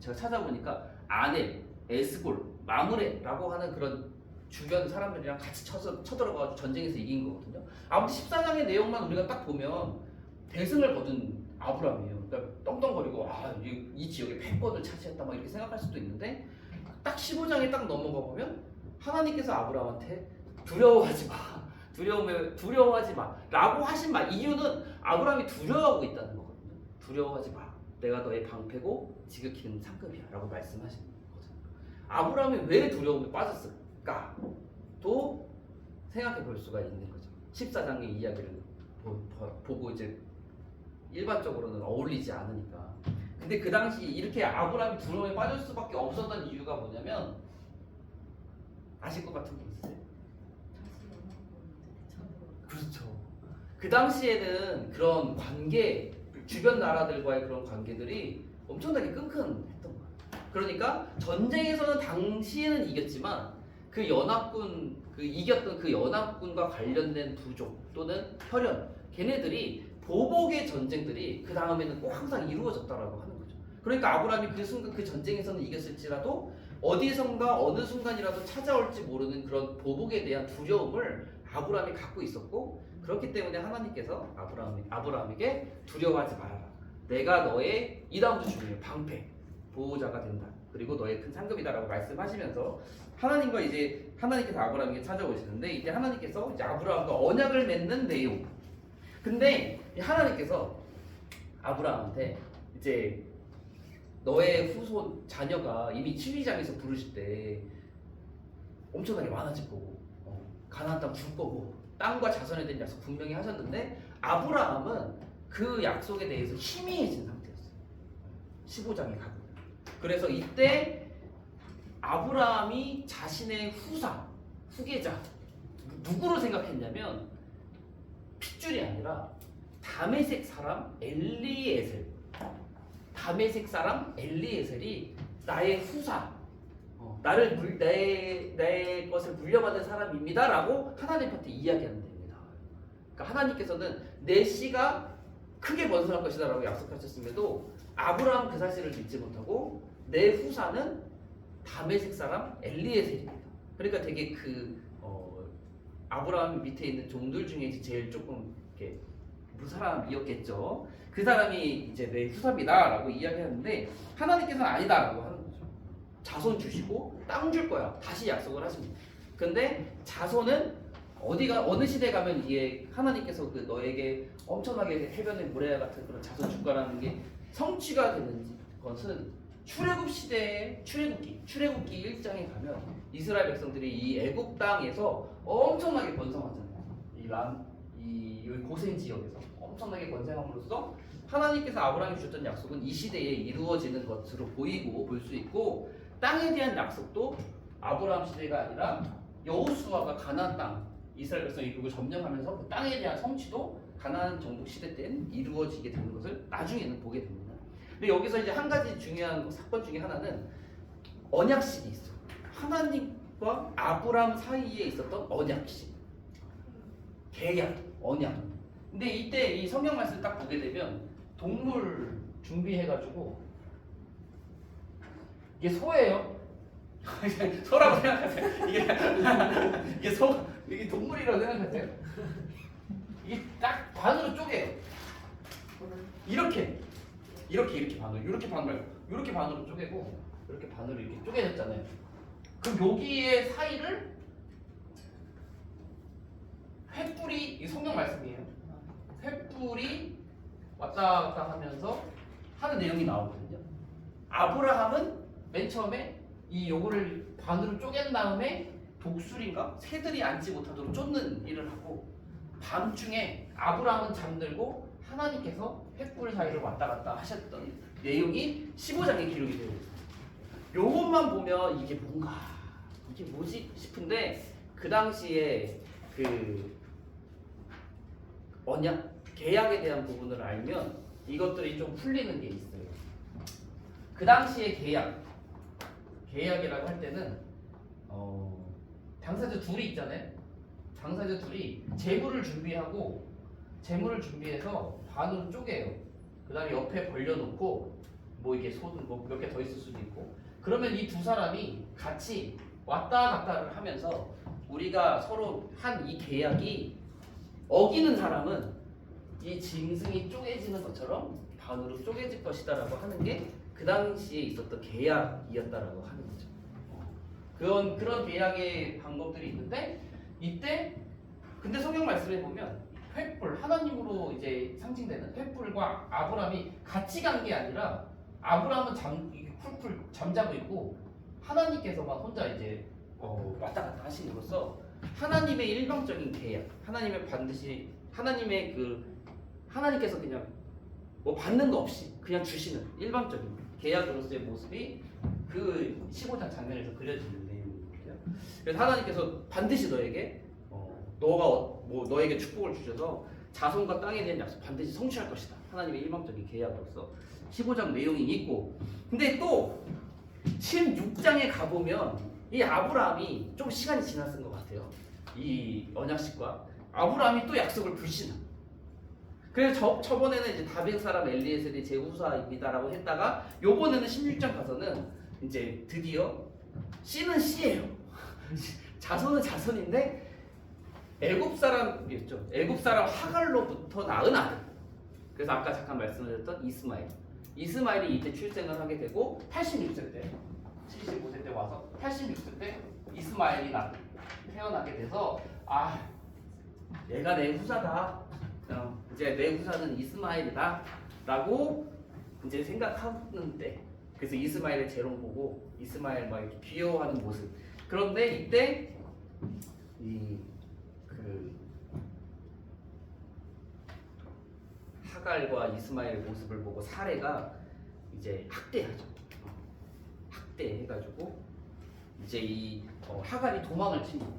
제가 찾아보니까 아넬, 에스골, 마므레라고 하는 그런 주변 사람들이랑 같이 쳐들어가서 전쟁에서 이긴 거거든요. 아무튼 14장의 내용만 우리가 딱 보면 대승을 거둔 아브라함이에요. 그러니까 떵떵거리고 이 지역에 패권을 차지했다 막 이렇게 생각할 수도 있는데 딱 15장에 딱 넘어가 보면 하나님께서 아브라함한테 두려워하지 마. 두려워하지 마. 라고 하신 말 이유는 아브라함이 두려워하고 있다는 거거든요. 두려워하지 마. 내가 너의 방패고 지극히는 상급이야. 라고 말씀하시는 거죠. 아브라함이 왜 두려움에 빠졌을까? 도 생각해 볼 수가 있는 거죠. 14장의 이야기를 보고 이제 일반적으로는 어울리지 않으니까. 근데 그 당시 이렇게 아브라함이 두려움에 빠질 수밖에 없었던 이유가 뭐냐면 아실 것 같은 분 있으세요? 그렇죠. 그 당시에는 그런 관계, 주변 나라들과의 그런 관계들이 엄청나게 끈끈했던 거예요. 그러니까 전쟁에서는 당시에는 이겼지만 그 연합군, 이겼던 그 연합군과 관련된 부족 또는 혈연, 걔네들이 보복의 전쟁들이 그 다음에는 꼭 항상 이루어졌다라고 하는 거죠. 그러니까 아브라함이 그 순간 그 전쟁에서는 이겼을지라도 어디선가 어느 순간이라도 찾아올지 모르는 그런 보복에 대한 두려움을 아브라함이 갖고 있었고 그렇기 때문에 하나님께서 아브라함에게 두려워하지 말아라. 내가 너의 이 다음도 중요해요. 방패, 보호자가 된다. 그리고 너의 큰 상급이다라고 말씀하시면서 하나님께서 아브라함에게 찾아오시는데 이때 하나님께서 이제 아브라함과 언약을 맺는 내용. 근데 하나님께서 아브라함한테 이제 너의 후손 자녀가 이미 12장에서 부르실 때 엄청나게 많아질 거고 가나안 땅 줄 거고 땅과 자손에 대한 약속 분명히 하셨는데 아브라함은 그 약속에 대해서 희미해진 상태였어요. 15장에 가고. 그래서 이때 아브라함이 자신의 후계자 누구로 생각했냐면 핏줄이 아니라 다메섹 사람 엘리에셀이 나의 후사, 내 것을 물려받은 사람입니다라고 하나님한테 이야기하는 됩니다. 그러니까 하나님께서는 내 씨가 크게 번성할 것이다라고 약속하셨음에도 아브라함 그 사실을 믿지 못하고 내 후사는 다메섹 사람 엘리에셀입니다. 그러니까 되게 아브라함 밑에 있는 종들 중에 제일 조금 이렇게 무사람이었겠죠. 그 사람이 이제 내 후사입니다라고 이야기하는데 하나님께서는 아니다라고 하는 거죠. 자손 주시고 땅 줄 거야. 다시 약속을 하십니다. 근데 자손은 어느 시대에 가면 이게 하나님께서 너에게 엄청나게 해변의 모래와 같은 그런 자손 줄 거라는 게 성취가 되는 것은 출애굽 시대의 출애굽기 1장에 가면 이스라엘 백성들이 이 애굽 땅에서 엄청나게 번성하잖아요. 이 고센 지역에서 엄청나게 번성함으로써 하나님께서 아브라함이 주셨던 약속은 이 시대에 이루어지는 것으로 볼 수 있고 땅에 대한 약속도 아브라함 시대가 아니라 여호수아가 가나안 땅 이스라엘 백성이 그걸 점령하면서 그 땅에 대한 성취도 가나안 정복 시대 때는 이루어지게 되는 것을 나중에는 보게 됩니다. 근데 여기서 이제 한 가지 중요한 사건 중에 하나는 언약식이 있어요. 하나님과 아브라함 사이에 있었던 언약식, 계약, 언약. 근데 이때 이 성경 말씀을 딱 보게 되면 동물 준비해가지고 이게 소예요. 소라고 생각하세요. 이게 동물이라고 생각하세요. 이게 딱 반으로 쪼개요. 이렇게 반으로, 이렇게 반 말고 이렇게 반으로 쪼개고 이렇게 반으로 이렇게 쪼개졌잖아요. 그럼 여기에 사이를 횃불이, 이 성경 말씀이에요. 횃불이 왔다 갔다 하면서 하는 내용이 나오거든요. 아브라함은 맨 처음에 요거를 반으로 쪼갠 다음에 독수리인가 새들이 앉지 못하도록 쫓는 일을 하고 밤중에 아브라함은 잠들고 하나님께서 횃불 사이를 왔다 갔다 하셨던 내용이 15장에 기록이 되어 있어요. 요것만 보면 이게 뭐지 싶은데 그 당시에 그 언약, 계약에 대한 부분을 알면 이것들이 좀 풀리는 게 있어요. 그 당시에 계약이라고 할 때는 당사자 둘이 있잖아요. 당사자 둘이 재물을 준비해서 반으로 쪼개요. 그 다음에 옆에 벌려놓고 뭐 이게 소든 뭐 몇 개 더 있을 수도 있고, 그러면 이 두 사람이 같이 왔다 갔다를 하면서 우리가 서로 한 이 계약이 어기는 사람은 이 짐승이 쪼개지는 것처럼 반으로 쪼개질 것이다라고 하는 게 그 당시에 있었던 계약이었다라고 하는 거죠. 그런 계약의 방법들이 있는데, 이때 근데 성경 말씀에 보면 횃불, 하나님으로 이제 상징되는 횃불과 아브라함이 같이 간 게 아니라 아브라함은 이게 쿨쿨 잠자고 있고 하나님께서만 혼자 이제 왔다 갔다 하심으로써 하나님의 일방적인 계약, 하나님께서 그냥 뭐 받는 거 없이 그냥 주시는 일방적인 계약으로서의 모습이 그 15장 장면에서 그려지는 내용입니다. 그래서 하나님께서 반드시 너에게 너에게 축복을 주셔서 자손과 땅에 대한 약속 반드시 성취할 것이다. 하나님의 일방적인 계약으로서 15장 내용이 있고, 근데 또 16장에 가보면 이 아브라함이 좀 시간이 지났은 것 같아요. 이 언약식과 아브라함이 또 약속을 불신한. 그래서 저번에는 이제 다벳 사람 엘리에셀이 제 후사입니다라고 했다가 요번에는 16장 가서는 이제 드디어 씨는 씨예요. 자손은 자손인데 애굽 사람이었죠. 애굽 사람 하갈로부터 낳은 아들. 그래서 아까 잠깐 말씀드렸던 이스마엘이 이때 출생을 하게 되고 86세 때, 75세 때 와서 86세 때 이스마엘이 태어나게 돼서 얘가 내 후사다. 이제 내 후사는 이스마엘이다 라고 이제 생각하는데, 그래서 이스마엘의 재롱 보고 이스마엘 막 이렇게 귀여워하는 모습. 그런데 이때 하갈과 이스마엘의 모습을 보고 사레가 이제 학대하죠. 학대해가지고 이제 하갈이 도망을 칩니다.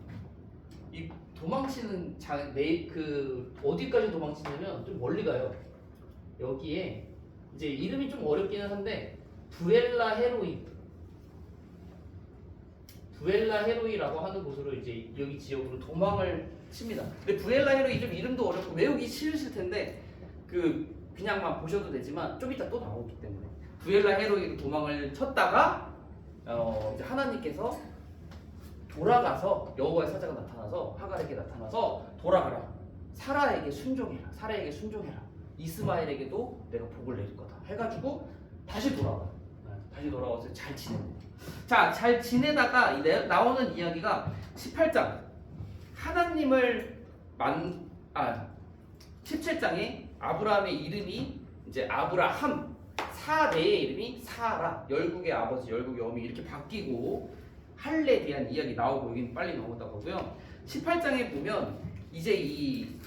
이 도망치는 어디까지 도망치냐면 좀 멀리 가요. 여기에 이제 이름이 좀 어렵기는 한데 부엘라 헤로이라고 하는 곳으로 이제 여기 지역으로 도망을 칩니다. 근데 부엘라 헤로이 좀 이름도 어렵고 외우기 싫으실 텐데 그냥만 보셔도 되지만 좀 이따 또 나오기 때문에 부엘라 헤로이로 도망을 쳤다가 이제 하나님께서 돌아가서 여호와의 사자가 나타나서 하갈에게 나타나서 돌아가라. 사라에게 순종해라. 이스마엘에게도 내가 복을 내릴 거다. 해가지고 다시 돌아와. 다시 돌아와서 잘 지냅니다. 자, 잘 지내다가 나오는 이야기가 18장 17장에 아브라함의 이름이 이제 아브라함, 사대의 이름이 사라, 열국의 아버지, 열국의 어미 이렇게 바뀌고 할례에 대한 이야기 나오고, 여기는 빨리 넘어가고 하고요. 18장에 보면 이제 이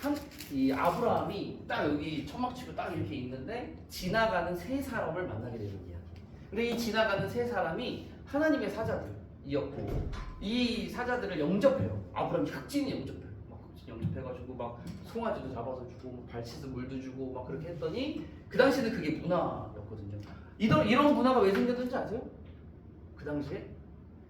아브라함이 딱 여기 천막치고 딱 이렇게 있는데 지나가는 세 사람을 만나게 되는 이야기. 근데 이 지나가는 세 사람이 하나님의 사자들이었고 이 사자들을 영접해요. 아브라함이 극진히 영접해요. 막 영접해가지고 막 송아지도 잡아서 주고 막 발치도 물도 주고 막 그렇게 했더니 그 당시에는 그게 문화였거든요. 이런 문화가 왜 생겼는지 아세요?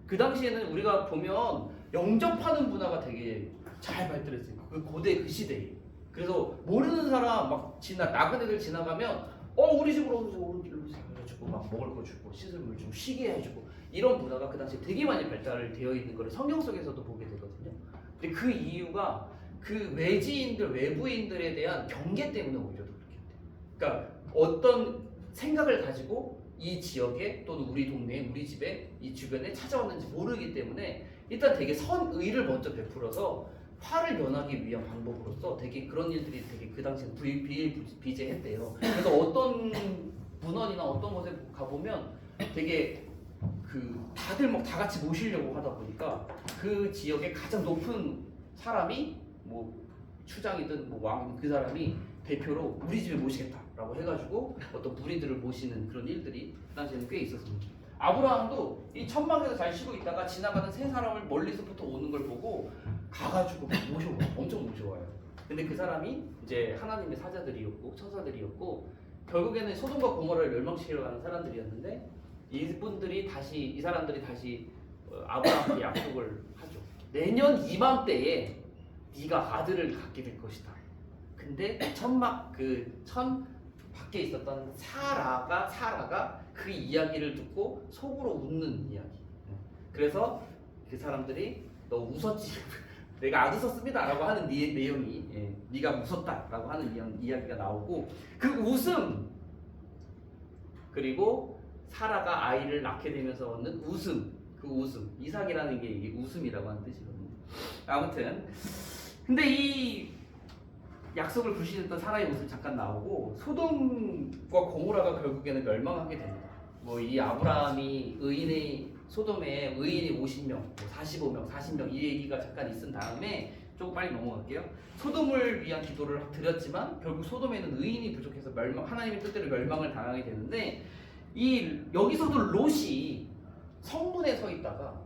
그 당시에는 우리가 보면 영접하는 문화가 되게 잘 발달했어요. 그 고대 그 시대에. 그래서 모르는 사람 막 나그네들 지나가면 우리 집으로 오세요, 오른길로 오세요 해가지고 막 먹을 거 주고 씻을 물 주고 쉬게 해주고 이런 문화가 그 당시에 되게 많이 발달되어 있는 거를 성경 속에서도 보게 되거든요. 근데 그 이유가 그 외부인들에 대한 경계 때문에 오히려 그렇게 돼요. 그러니까 어떤 생각을 가지고 이 지역에 또는 우리 동네에 우리 집에 이 주변에 찾아왔는지 모르기 때문에 일단 되게 선의를 먼저 베풀어서 화를 면하기 위한 방법으로서 되게 그런 일들이 되게 그 당시에 비일비재했대요. 그래서 어떤 문헌이나 어떤 곳에 가보면 되게 다들 막 다 같이 모시려고 하다 보니까 그 지역의 가장 높은 사람이 뭐 추장이든 뭐 왕이든 그 사람이 대표로 우리 집에 모시겠다라고 해가지고 어떤 무리들을 모시는 그런 일들이 그 당시에는 꽤 있었습니다. 아브라함도 이 천막에서 잘 쉬고 있다가 지나가는 세 사람을 멀리서부터 오는 걸 보고 가가지고 엄청 모셔와요. 근데 그 사람이 이제 하나님의 사자들이었고 천사들이었고 결국에는 소돔과 고모라를 멸망시키려 하는 사람들이었는데 이분들이 다시 이 사람들이 다시 아브라함께 약속을 하죠. 내년 이맘때에 네가 아들을 갖게 될 것이다. 근데 천 밖에 있었던 사라가 그 이야기를 듣고 속으로 웃는 이야기. 그래서 그 사람들이 너 웃었지? 내가 안 웃었습니다라고 하는 내용이 네가 웃었다라고 하는 이야기가 나오고 그 웃음 그리고 사라가 아이를 낳게 되면서 얻는 웃음 그 웃음 이삭이라는 게 이게 웃음이라고 하는 뜻이거든요. 아무튼 근데 이 약속을 불신했던 사라의 모습이 잠깐 나오고 소돔과 고모라가 결국에는 멸망하게 됩니다. 뭐 이 아브라함이 소돔에 의인이 50명, 45명, 40명 이 얘기가 잠깐 있은 다음에 조금 빨리 넘어갈게요. 소돔을 위한 기도를 드렸지만 결국 소돔에는 의인이 부족해서 하나님의 뜻대로 멸망을 당하게 되는데 여기서도 롯이 성문에 서 있다가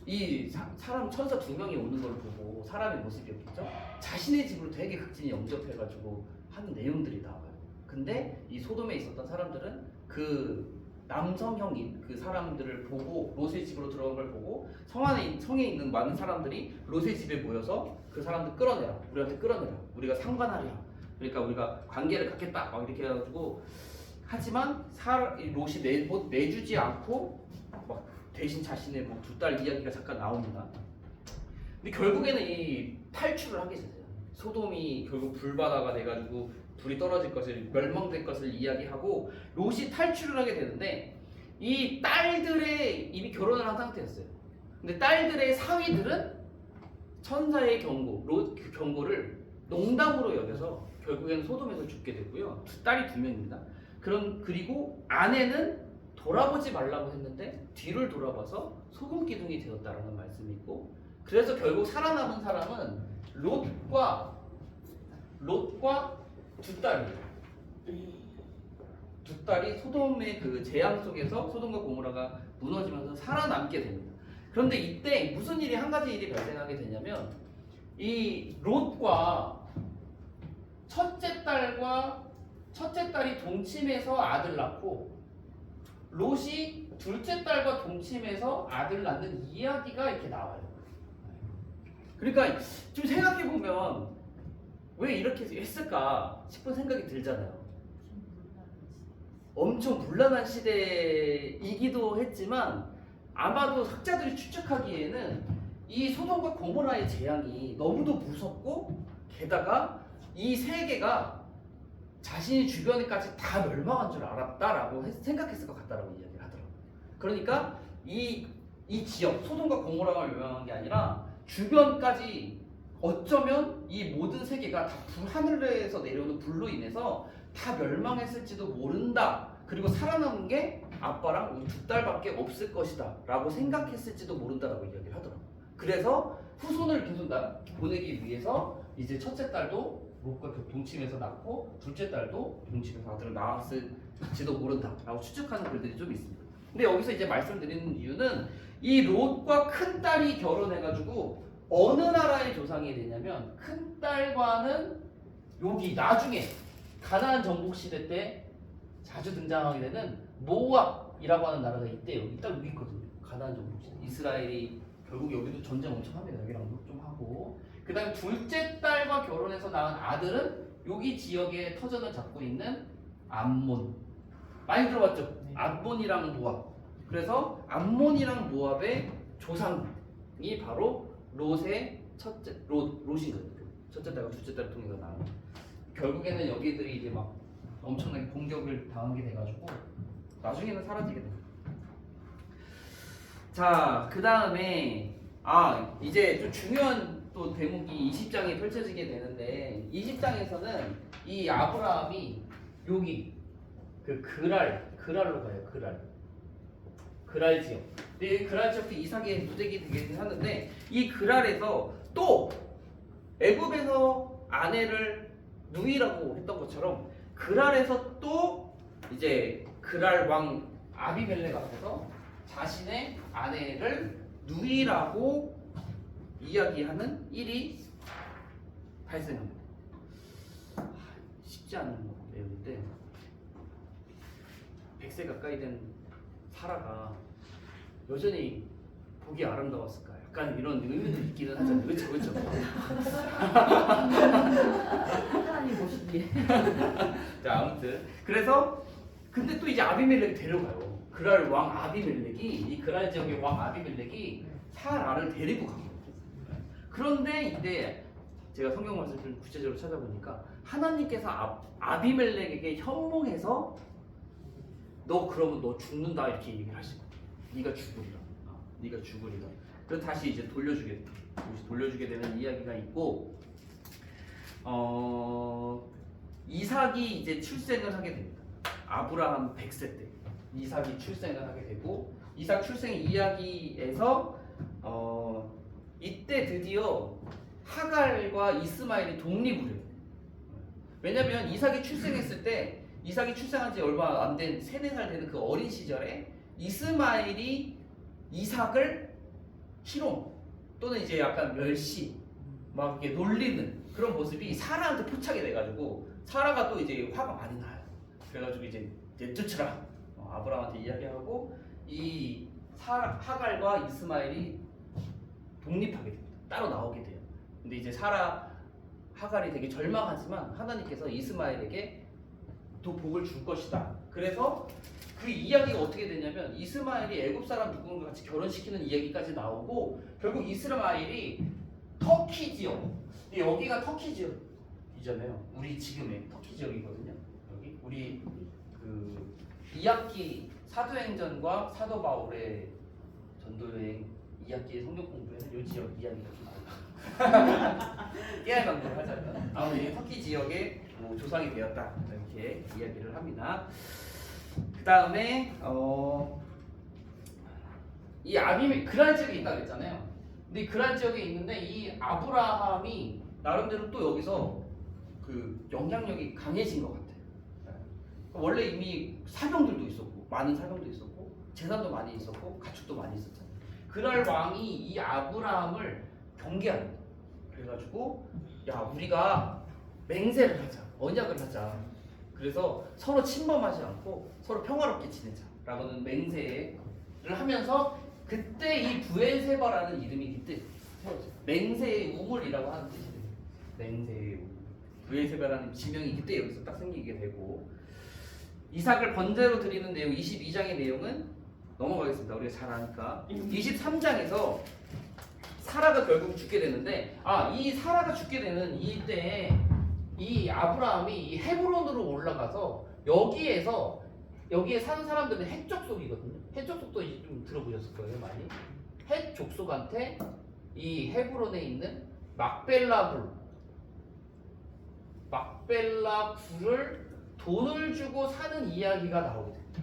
이 사람 천사 2명이 오는 걸 보고 사람의 모습이었겠죠. 자신의 집으로 되게 극진히 영접해가지고 하는 내용들이 나와요. 근데 이 소돔에 있었던 사람들은 그 남성형인 그 사람들을 보고 롯의 집으로 들어간 걸 보고 성에 있는 많은 사람들이 롯의 집에 모여서 그 사람들 끌어내라, 우리한테 끌어내라, 우리가 상관하랴, 그러니까 우리가 관계를 갖겠다 막 이렇게 해가지고 하지만 롯이 내주지 않고 막 대신 자신의 뭐 2딸 이야기가 잠깐 나옵니다. 근데 결국에는 이 탈출을 하게 되죠. 소돔이 결국 불바다가 돼가지고 불이 떨어질 것을 멸망될 것을 이야기하고 롯이 탈출을 하게 되는데 이 딸들의 이미 결혼을 한 상태였어요. 근데 딸들의 사위들은 천사의 그 경고를 농담으로 여겨서 결국에는 소돔에서 죽게 되고요. 딸이 2명입니다. 그리고 아내는 돌아보지 말라고 했는데 뒤를 돌아봐서 소금 기둥이 되었다라는 말씀이 있고 그래서 결국 살아남은 사람은 롯과 2딸이에요. 2딸이 소돔의 그 재앙 속에서 소돔과 고모라가 무너지면서 살아남게 됩니다. 그런데 이때 무슨 한 가지 일이 발생하게 되냐면 이 롯과 첫째 딸이 동침해서 아들 낳고 롯이 둘째 딸과 동침해서 아들 낳는 이야기가 이렇게 나와요. 그러니까 좀 생각해 보면 왜 이렇게 했을까 싶은 생각이 들잖아요. 엄청 문란한 시대이기도 했지만 아마도 학자들이 추측하기에는 이 소돔과 고모라의 재앙이 너무도 무섭고 게다가 이 세계가 자신이 주변에까지 다 멸망한 줄 알았다라고 생각했을 것 같다라고 이야기를 하더라고요. 그러니까 이 지역 소돔과 고모라가 멸망한 게 아니라 주변까지 어쩌면 이 모든 세계가 다 하늘에서 내려오는 불로 인해서 다 멸망했을지도 모른다. 그리고 살아남은 게 아빠랑 2딸밖에 없을 것이다 라고 생각했을지도 모른다라고 이야기를 하더라고요. 그래서 후손을 계속 보내기 위해서 이제 첫째 딸도 롯과 동침해서 낳고 둘째 딸도 동침해서 아들을 낳았을지도 모른다 라고 추측하는 글들이 좀 있습니다. 근데 여기서 이제 말씀드리는 이유는 이 롯과 큰 딸이 결혼해가지고 어느 나라의 조상이 되냐면 큰 딸과는 여기 나중에 가나안 정복 시대 때 자주 등장하게 되는 모압이라고 하는 나라가 있대요. 딱 여기 있거든요. 가나안 정복 시대. 이스라엘이 결국 여기도 전쟁 엄청 합니다. 여기랑도 좀 하고. 그 다음에 둘째 딸과 결혼해서 낳은 아들은 여기 지역에 터전을 잡고 있는 암몬. 많이 들어봤죠? 네. 암몬이랑 모압. 그래서 암몬이랑 모압의 조상이 바로 롯인 거예요. 첫째 딸과 둘째 딸을 통해서 낳은. 결국에는 여기들이 이제 막 엄청나게 공격을 당하게 돼가지고 나중에는 사라지게 됩니다. 자, 그 다음에 이제 좀 중요한 또 대목이 20장이 펼쳐지게 되는데 20장에서는 이 아브라함이 여기 그 그랄로 가요. 그랄 지역. 근데 그랄 지역도 이삭의 무대기 되긴 하는데 이 그랄에서 또 애굽에서 아내를 누이라고 했던 것처럼 그랄에서 또 이제 그랄 왕 아비멜렉 앞에서 자신의 아내를 누이라고 이야기하는 일이 발생합니다. 쉽지 않은 내용인데 100세 가까이 된 사라가 여전히 보기 아름다웠을까? 약간 이런 의미도 있기는 하잖아요. 그렇죠, 그렇죠. 하나님 보시기에. 자, 아무튼 그래서 근데 또 이제 아비멜렉이 데려가요. 그랄 왕 아비멜렉이 이 그랄 지역의 왕 아비멜렉이 사라를 데리고 가요. 그런데 이때 제가 성경 말씀을 구체적으로 찾아보니까 하나님께서 아비멜렉에게 현몽해서 너 그러면 너 죽는다 이렇게 얘기를 하시고 네가 죽으리라. 네가 죽으리라. 그래서 다시 이제 돌려주게 되는 이야기가 있고 이삭이 이제 출생을 하게 됩니다. 아브라함 100세 때 이삭이 출생을 하게 되고 이삭 출생 이야기에서 이때 드디어 하갈과 이스마엘이 독립을 해요. 왜냐면 이삭이 출생했을 때 이삭이 출생한 지 얼마 안 된 3, 4살 되는 그 어린 시절에 이스마엘이 이삭을 희롱 또는 이제 약간 멸시 막 이렇게 놀리는 그런 모습이 사라한테 포착이 돼가지고 사라가 또 이제 화가 많이 나요. 그래가지고 이제 내쫓으라 아브라함한테 이야기하고 이 하갈과 이스마엘이 독립하게 됩니다. 따로 나오게 돼요. 근데 이제 하갈이 되게 절망하지만 하나님께서 이스마엘에게 또 복을 줄 것이다. 그래서 그 이야기가 어떻게 되냐면 이스마엘이 애굽 사람 누군가 같이 결혼시키는 이야기까지 나오고 결국 이스마엘이 터키 지역 여기가 터키 지역이잖아요. 우리 지금의 터키 지역이거든요. 여기 우리 그 2학기 사도행전과 사도 바울의 전도여행 2학기 성경 공부에는 이 지역 이야기가 좀 나옵니다. 깨알 강조를 하자면 아무튼 터키 지역의 조상이 되었다 이렇게 이야기를 합니다. 그 다음에 이 그랄 지역에 있다고 했잖아요. 근데 그랄 지역에 있는데 이 아브라함이 나름대로 또 여기서 그 영향력이 강해진 것 같아요. 원래 이미 사병들도 있었고 많은 사병도 있었고 재산도 많이 있었고 가축도 많이 있었잖아요. 그랄 왕이 이 아브라함을 경계합니다. 그래가지고 야 우리가 맹세를 하자 언약을 하자. 그래서 서로 침범하지 않고 서로 평화롭게 지내자라고는 맹세를 하면서 그때 이 부엘세바라는 이름이 그때 세워져요. 맹세의 우물이라고 하는 뜻이에요. 맹세의 우물. 부엘세바라는 지명이 그때 여기서 딱 생기게 되고 이삭을 번제로 드리는 내용 22장의 내용은 넘어가겠습니다. 우리가 잘 아니까 23장에서 사라가 결국 죽게 되는데 이 사라가 죽게 되는 이때에 이 아브라함이 이 헤브론으로 올라가서 여기에 사는 사람들은 헷 족속이거든요. 헷 족속도 이제 좀 들어보셨을 거예요, 많이. 헷 족속한테 이 헤브론에 있는 막벨라 불을 돈을 주고 사는 이야기가 나오게 됩니다.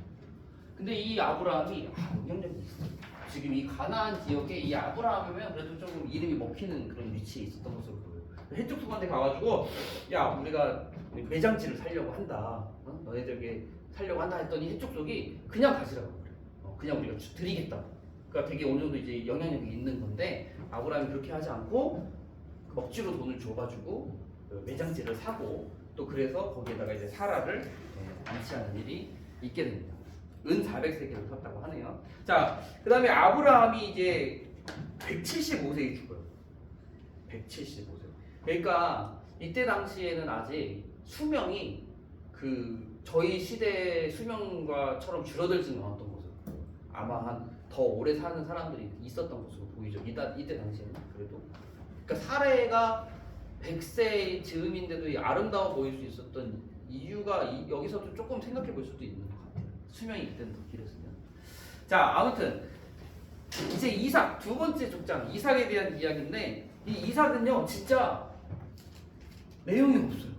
근데 이 아브라함이 영향력이 있어요. 지금 이 가나안 지역에 이 아브라함이면 그래도 조금 이름이 먹히는 그런 위치에 있었던 것으로 보여요. 헷 족속한테 가가지고 야 우리가 매장지를 살려고 한다. 너희들에게 살려고 한다 했더니 헷 족속이 그냥 가지라고 그래요. 그냥 우리가 드리겠다. 그러니까 되게 어느 정도 이제 영향력이 있는 건데 아브라함이 그렇게 하지 않고 억지로 돈을 줘가지고 매장지를 사고 또 그래서 거기에다가 이제 사라를 안치하는 일이 있게 됩니다. 은 400세겔을 샀다고 하네요. 자, 그 다음에 아브라함이 이제 175세에 죽어요. 175세. 그러니까 이때 당시에는 아직 수명이 그 저희 시대 수명과처럼 줄어들지는 않았던 것으로 아마 한 더 오래 사는 사람들이 있었던 것으로 보이죠. 이때 당시에는 그래도. 그러니까 사례가 100세 즈음인데도 아름다워 보일 수 있었던 이유가 여기서도 조금 생각해 볼 수도 있는 것 같아요. 수명이 이때는 더 길었으면. 자, 아무튼 이제 이삭 두 번째 족장 이삭에 대한 이야기인데 이 이삭은요 진짜 내용이 없어요.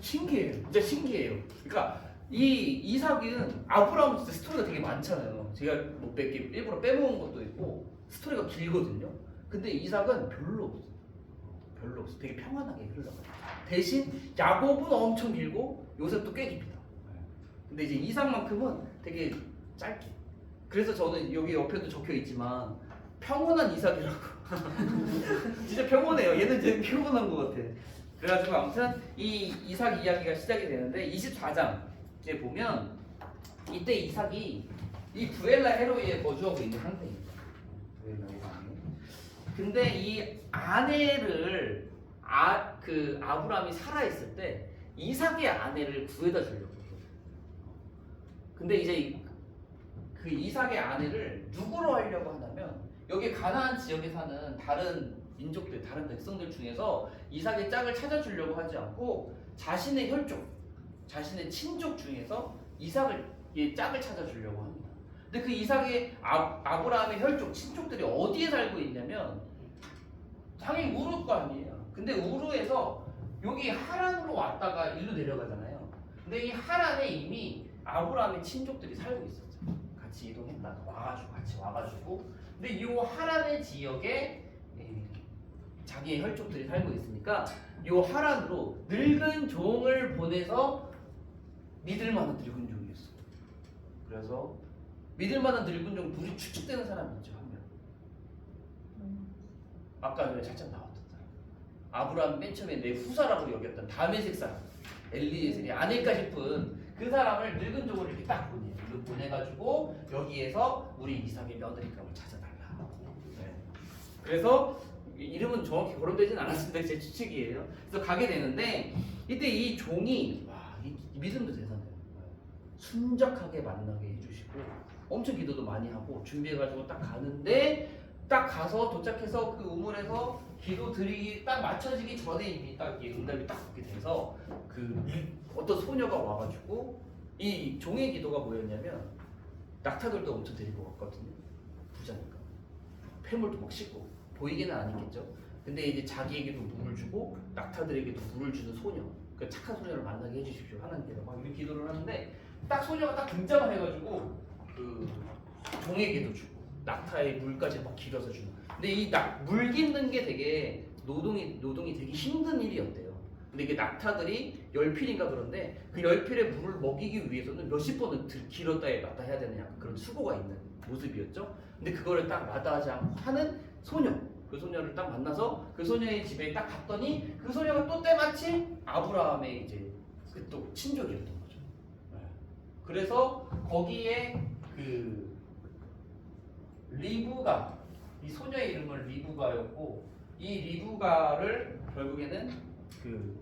신기해요. 진짜 신기해요. 그러니까 이 이삭은 아브라함 진짜 스토리가 되게 많잖아요. 제가 뭐 몇 개 일부러 빼먹은 것도 있고 스토리가 길거든요. 근데 이삭은 별로 없어요. 별로 없어. 되게 평안하게 흘러가요. 대신 야곱은 엄청 길고 요셉도 꽤 깁니다. 근데 이제 이삭만큼은 되게 짧게. 그래서 저는 여기 옆에도 적혀 있지만 평온한 이삭이라고. 진짜 평온해요. 얘는 되게 평온한 것 같아. 그래가지고 아무튼 이 이삭 이야기가 시작이 되는데 24장에 보면 이때 이삭이 이 부엘라 헤로이에 거주하고 있는 상태입니다. 부엘라 헤로이. 근데 이 아내를 그 아브라함이 살아 있을 때 이삭의 아내를 구해다 주려고 해요. 근데 이제 그 이삭의 아내를 누구로 하려고 하냐면 여기 가나안 지역에 사는 다른 민족들, 다른 백성들 중에서 이삭의 짝을 찾아주려고 하지 않고 자신의 혈족, 자신의 친족 중에서 이삭의 짝을 찾아주려고 합니다. 근데 그 이삭의 아브라함의 혈족, 친족들이 어디에 살고 있냐면 당연히 우르 거 아니에요. 근데 우르에서 여기 하란으로 왔다가 일로 내려가잖아요. 근데 이 하란에 이미 아브라함의 친족들이 살고 있었죠. 같이 이동했다가 같이 와가지고 근데 이 하란의 지역에 자기의 혈족들이 살고 있으니까 이 하란으로 늙은 종을 보내서 믿을 만한 늙은 종이었어. 그래서 믿을 만한 늙은 종 둘이 추측되는 사람이 있죠. 한 명. 아까 전에 살짝 나왔던 사람. 아브라함 맨 처음에 내 후사라고 여겼던 다메섹 사람 엘리에셀이 아닐까 싶은 그 사람을 늙은 종으로 이렇게 딱 보내가지고 여기에서 우리 이삭의 며느리감을 찾아달라. 네. 그래서 이름은 정확히 거론되진 않았습니다. 제 추측이에요. 그래서 가게 되는데 이때 이 종이 이 믿음도 대단해요. 순적하게 만나게 해주시고 엄청 기도도 많이 하고 준비해가지고 딱 가는데 딱 가서 도착해서 그 우물에서 기도 드리기 딱 맞춰지기 전에 이미 딱 응답이 딱 오게 돼서 어떤 소녀가 와가지고 이 종의 기도가 뭐였냐면 낙타들도 엄청 데리고 왔거든요. 부자니까 폐물도 막 씻고 보이기는 아니겠죠. 근데 이제 자기에게도 물을 주고 낙타들에게도 물을 주는 소녀, 그 착한 소녀를 만나게 해주십시오 하나님께서 막 이렇게 기도를 하는데 딱 소녀가 딱 등장을 해가지고 그 종에게도 주고 낙타의 물까지 막 길어서 주는. 근데 이 물 깃는 게 되게 노동이 되게 힘든 일이었대요. 근데 이게 낙타들이 10필인가 그런데 그 10필의 물을 먹이기 위해서는 몇십 번을 길었다 놨다 해야 되는 약간 그런 수고가 있는 모습이었죠. 근데 그거를 딱 마다하지 않고 하는 소녀, 그 소녀를 딱 만나서 그 소녀의 집에 딱 갔더니 그 소녀가 또 때마침 아브라함의 이제 그 또 친족이었던 거죠. 그래서 거기에 그 리브가, 이 소녀의 이름은 리브가였고 이 리브가를 결국에는 그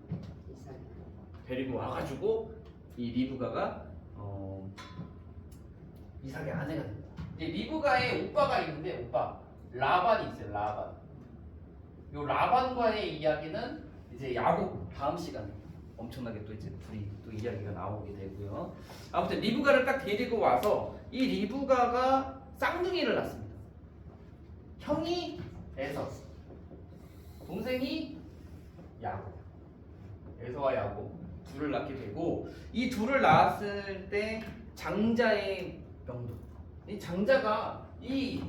데리고 와가지고 이 리브가가 이삭의 아내가 됩니다. 이제 리브가의 오빠가 있는데 오빠 라반이 있어요. 라반. 요 라반과의 이야기는 이제 야곱 다음 시간에 엄청나게 또 이제 둘이 또 이야기가 나오게 되고요. 아무튼 리브가를 딱 데리고 와서 이 리브가가 쌍둥이를 낳습니다. 형이 에서, 동생이 야곱. 에서와 야곱 둘을 낳게 되고 이 둘을 낳았을 때 장자의 명도. 이 장자가 이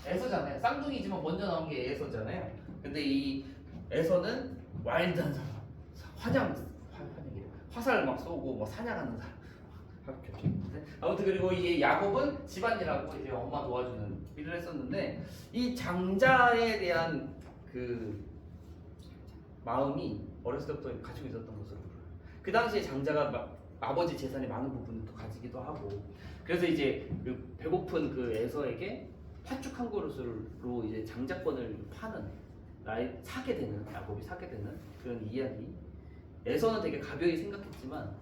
에서잖아요. 쌍둥이지만 먼저 나온 게 에서잖아요. 근데 이 에서는 와일드한 사람, 화살 막 쏘고 뭐 사냥하는 사람. 아무튼 그리고 이 야곱은 집안일하고 이제 엄마 도와주는 일을 했었는데 이 장자에 대한 그 마음이 어렸을 때부터 가지고 있었던 것으로 보여요. 그 당시에 장자가 아버지 재산이 많은 부분을 또 가지기도 하고 그래서 이제 그 배고픈 그 에서에게 팥죽 한 그릇으로 이제 장자권을 파는 사게 되는 야곱이 사게 되는 그런 이야기. 에서는 되게 가벼이 생각했지만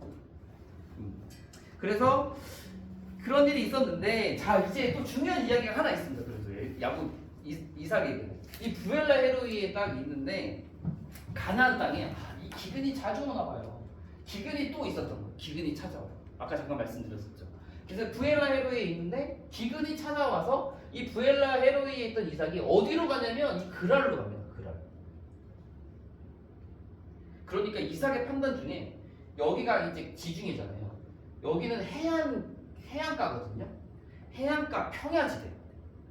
그래서 그런 일이 있었는데 자 이제 또 중요한 이야기가 하나 있습니다. 그래서 야곱 이삭에게 이 부엘라 헤로이에 딱 있는데 가나안 땅에 이 기근이 자주 오나 봐요. 기근이 또 있었던 거예요. 기근이 찾아와요. 아까 잠깐 말씀드렸었죠. 그래서 부엘라 헤로이에 있는데 기근이 찾아와서 이 부엘라 헤로이에 있던 이삭이 어디로 가냐면 이 그랄로 갑니다. 그랄. 그러니까 이삭의 판단 중에 여기가 이제 지중해잖아요. 여기는 해안가거든요. 해안가 평야지대.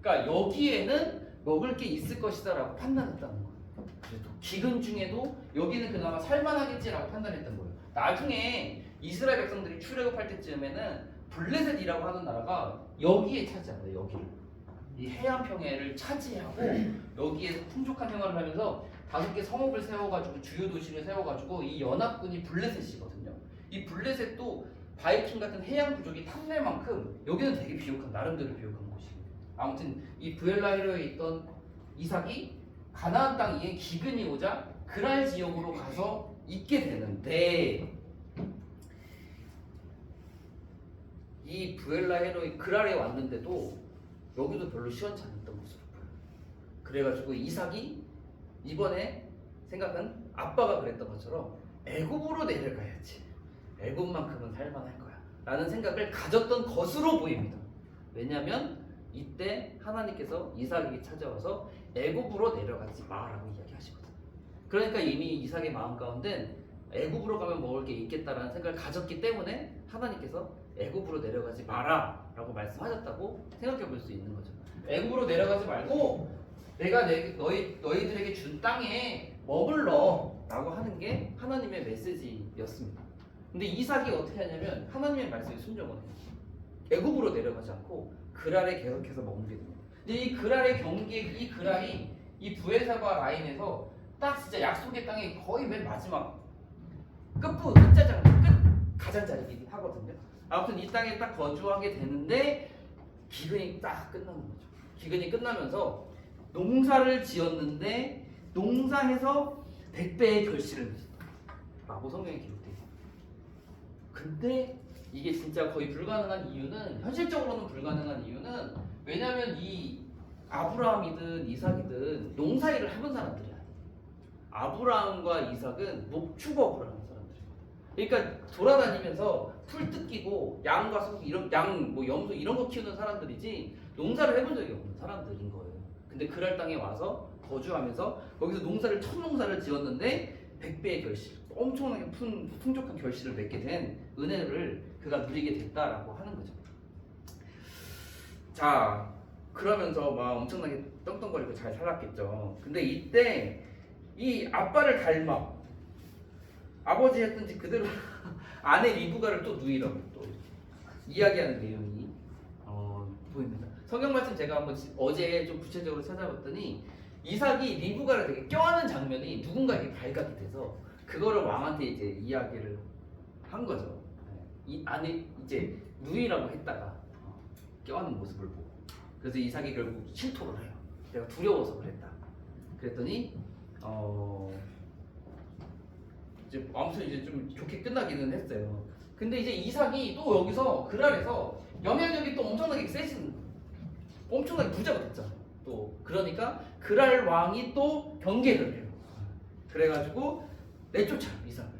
그러니까 여기에는 먹을 게 있을 것이다라고 판단했다는 거예요. 그래도 기근 중에도 여기는 그나마 살만하겠지라고 판단했던 거예요. 나중에 이스라엘 백성들이 출애굽할 때쯤에는 블레셋이라고 하는 나라가 여기에 차지합니다. 여기를. 이 해안 평야를 차지하고 여기에 풍족한 생활을 하면서 5개 성읍을 세워가지고 주요 도시를 세워가지고 이 연합군이 블레셋이거든요. 이 블레셋도 바이킹 같은 해양 부족이 탐낼 만큼 여기는 되게 비옥한 나름대로 비옥한 곳이에요. 아무튼 이 부엘라히로에 있던 이삭이 가나안 땅 위에 기근이 오자 그랄 지역으로 가서 있게 되는데 이 부엘라히로의 그랄에 왔는데도 여기도 별로 시원치 않았던 모습을 보여요. 그래가지고 이삭이 이번에 생각은 아빠가 그랬던 것처럼 애굽으로 내려가야지. 애굽만큼은 살만할 거야 라는 생각을 가졌던 것으로 보입니다. 왜냐하면 이때 하나님께서 이삭에게 찾아와서 애굽으로 내려가지 마라고 이야기하시거든요. 그러니까 이미 이삭의 마음 가운데 애굽으로 가면 먹을 게 있겠다라는 생각을 가졌기 때문에 하나님께서 애굽으로 내려가지 마라 라고 말씀하셨다고 생각해 볼 수 있는 거죠. 애굽으로 내려가지 말고 내가 너희들에게 준 땅에 머물러 라고 하는 게 하나님의 메시지였습니다. 근데 이삭이 어떻게 하냐면 하나님의 말씀에 순종을 해요. 애굽으로 내려가지 않고 그랄에 계속해서 머물게 됩니다. 근데 이 그랄의 경계, 이 그랄이 이 부엘사바 라인에서 딱 진짜 약속의 땅의 거의 맨 마지막 끝자장 끝 가장자리이긴 하거든요. 아무튼 이 땅에 딱 거주하게 되는데 기근이 딱 끝나는 거죠. 기근이 끝나면서 농사를 지었는데 농사해서 100배의 결실을 맺었다 라고 성경에 기록되어 있습니다. 근데 이게 진짜 거의 불가능한 이유는, 현실적으로는 불가능한 이유는 왜냐하면 이 아브라함이든 이삭이든 농사일을 해본 사람들이 아니에요. 아브라함과 이삭은 목축업을 하는 사람들이거든요. 그러니까 돌아다니면서 풀 뜯기고 양과 소고 이런 뭐 염소 이런 거 키우는 사람들이지 농사를 해본 적이 없는 사람들인 거예요. 근데 그랄 땅에 와서 거주하면서 거기서 첫 농사를 지었는데 100배의 결실, 엄청나게 풍족한 결실을 맺게 된 은혜를 그가 누리게 됐다라고 하는 거죠. 자, 그러면서 막 엄청나게 떵떵거리고 잘 살았겠죠. 근데 이때 이 아빠를 닮아 아버지 했던지 그대로 아내 리브가를 또 누이라고 또 이야기하는 내용이 보입니다. 성경 말씀 제가 한번 어제 좀 구체적으로 찾아봤더니 이삭이 리브가를 되게 껴안는 장면이 누군가에게 발각이 돼서 그거를 왕한테 이제 이야기를 한 거죠. 이 안에 이제 누이라고 했다가 껴안는 모습을 보고, 그래서 이삭이 결국 실토를 해요. 내가 두려워서 그랬다. 그랬더니 이제 아무튼 이제 좀 좋게 끝나기는 했어요. 근데 이제 이삭이 또 여기서 그랄에서 영향력이 또 엄청나게 세지는 거예요. 엄청나게 부자가 됐잖아요. 또 그러니까 그랄 왕이 또 경계를 해요. 그래가지고 내쫓아 이삭을,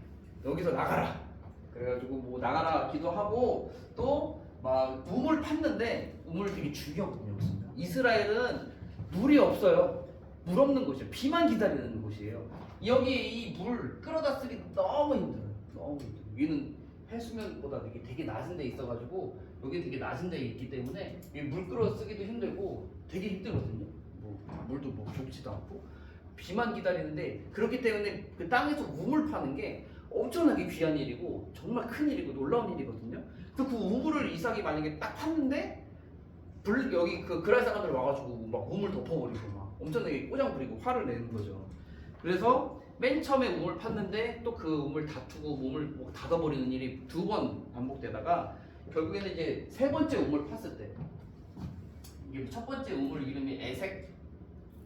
여기서 나가라. 그래가지고 뭐 나가라 기도하고 또 막 우물 팠는데 우물 되게 중요하거든요. 이스라엘은 물이 없어요. 물 없는 곳이에요. 비만 기다리는 곳이에요. 여기 이 물 끌어다 쓰기 너무 힘들어요. 너무 힘들어요. 여기는 해수면보다 되게 낮은 데 있어가지고 여기 되게 낮은 데 있기 때문에 물 끌어 쓰기도 힘들고 되게 힘들거든요. 뭐 물도 뭐 좋지도 않고 비만 기다리는데, 그렇기 때문에 그 땅에서 우물 파는 게 엄청나게 귀한 일이고 정말 큰 일이고 놀라운 일이거든요. 그래서 그 우물을 이삭이 만약에 딱 팠는데 여기 그 그랄 사람들 와가지고 막 우물 덮어버리고 막 엄청나게 꼬장 부리고 화를 내는 거죠. 그래서 맨 처음에 우물 팠는데 또 그 우물 다투고 우물 뭐 닫아버리는 일이 2번 반복되다가 결국에는 이제 3번째 우물 팠을 때, 이게 첫 번째 우물 이름이 에색,